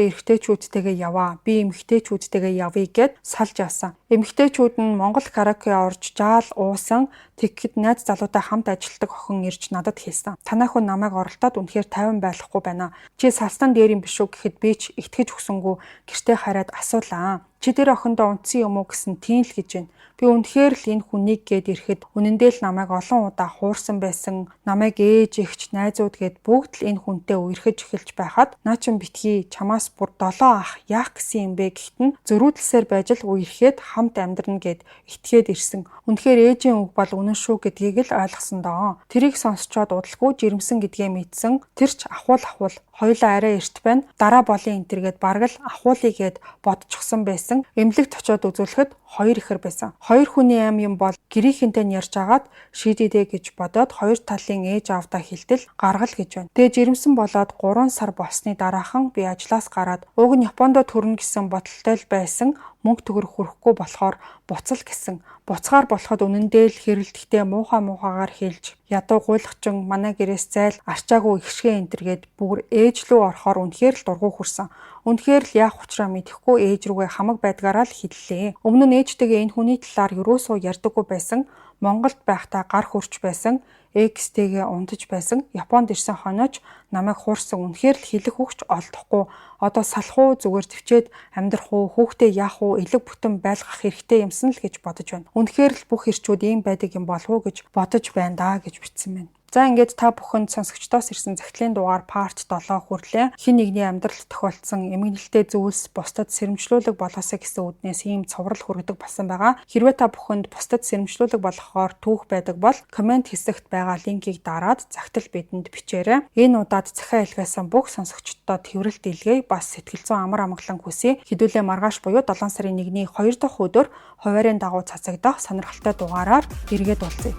эрэгтэйчүүдтэйгээ яваа. Би эмэгтэйчүүдтэйгээ явъя гэд салж явсан. Эмэгтэйчүүд нь Монгол караоке орж жаал уусан. Тэгэхэд найз залуутай хамт ажилладаг охин ирж надад хэлсэн. Танай хүн намайг оролдоод үнэхээр 50 байхгүй байна. Чи салстан дээр юм биш үү гэхэд би ч итгэж өгсөнгүү гэртээ хараад асуулаа. Чи тэр охиндоо унтсан юм уу гэсэн тийм л гэж байна. Би үнэхээр л энэ хүнийг гээд ирэхэд үнэндээ л намайг олон удаа хуурсан байсан. Намайг ээж, эгч, найзууд гээд бүгд л энэ хүнтэй үерхэж эхэлж байхад наа чин битгий чамаас бүр 7 ах яах гэсэн юм бэ гэхэд нь зөрүүдлсээр байж л үерхэд хамт амьдрна гэд итгээд ирсэн. Үнэхээр ээжийн үг бол үнэн шүү гэдгийг л ойлгосон доо. Тэрийг сонсчоод удалгүй жирэмсэн гэдгээ мэдсэн. Тэр ч ахуул хоёулаа арай эрт байна. Дараа болын энтергээд бараг л ахуулъя гэд бодчихсон байсан. Эмнэлэгт очиод үзүүлэхэд 2 ихэр байсан. 2 хүний аим юм бол гэрийнхэнтэй нь ярьж агаад шийдэдэ гэж бодоод 2 талын ээж аавдаа хилтэл гаргал гэж байна. Тэгээ жирэмсэн болоод 3 сар болсны дараахан би ажлаас гараад уг нь Японд төрнө гэсэн бодолтой л байсан. Мөнгө төгрөг хүрэхгүй болохоор буцал гэсэн. Буцгаар болоход үнэндээ л хэрэлдэхтэй муухайгаар хэлж ядуу гуйлахчин манай гэрээс зайл арчаагүй ихшгээ энтергээд бүр ээж лүү орохоор үнэхээр л дургу хүрсэн. Үнэхээр л яах учраа мэдэхгүй ээж рүүгээ хамаг байдгаараа л хэллээ. Өмнө нь ээжтэйгээ энэ хүний талаар юусоо ярьдаггүй байсан. Монголд байхдаа гар хөрч байсан. Экстэйгээ унтаж байсан. Японд ирсэн хонооч намайг хуурсан. Үнэхээр л хэлэх үгч олдохгүй. Одоо салах уу зүгээр төвчээд амьдрах уу хүүхдээ яах уу элэг бүтэн байлгах хэрэгтэй юмсан л гэж бодож байна. Үнэхээр л бүх ирчүүд ийм байдаг юм болов уу гэж бодож байна даа гэж бичсэн байна. За ингээд та бүхэнд сонсогчдоос ирсэн захидлын дугаар part 7 хүрлээ. Хэн нэгний амьдралд тохиолдсон эмгэнэлтэй зүйлс бусдад сэрэмжлүүлэг болгосоо гэсэн үднээс ийм цоврал хүргэдэг болсон байгаа. Хэрвээ та бүхэнд бусдад сэрэмжлүүлэг болгохоор түүх байдаг бол комент хэсэгт байгаа линкийг дараад захидал бидэнд бичээрэй. Энэ удаад захиа илгээсэн бүх сонсогчдод хэврэл дэлгэе бас сэтгэл зүйн амар амгалан хүсье. Хэдүүлээ маргааш буюу 7 сарын 1-ний 2 дахь өдөр хуваарийн дагуу цацагдах сонирхолтой дугаараар эргээд уулзъя.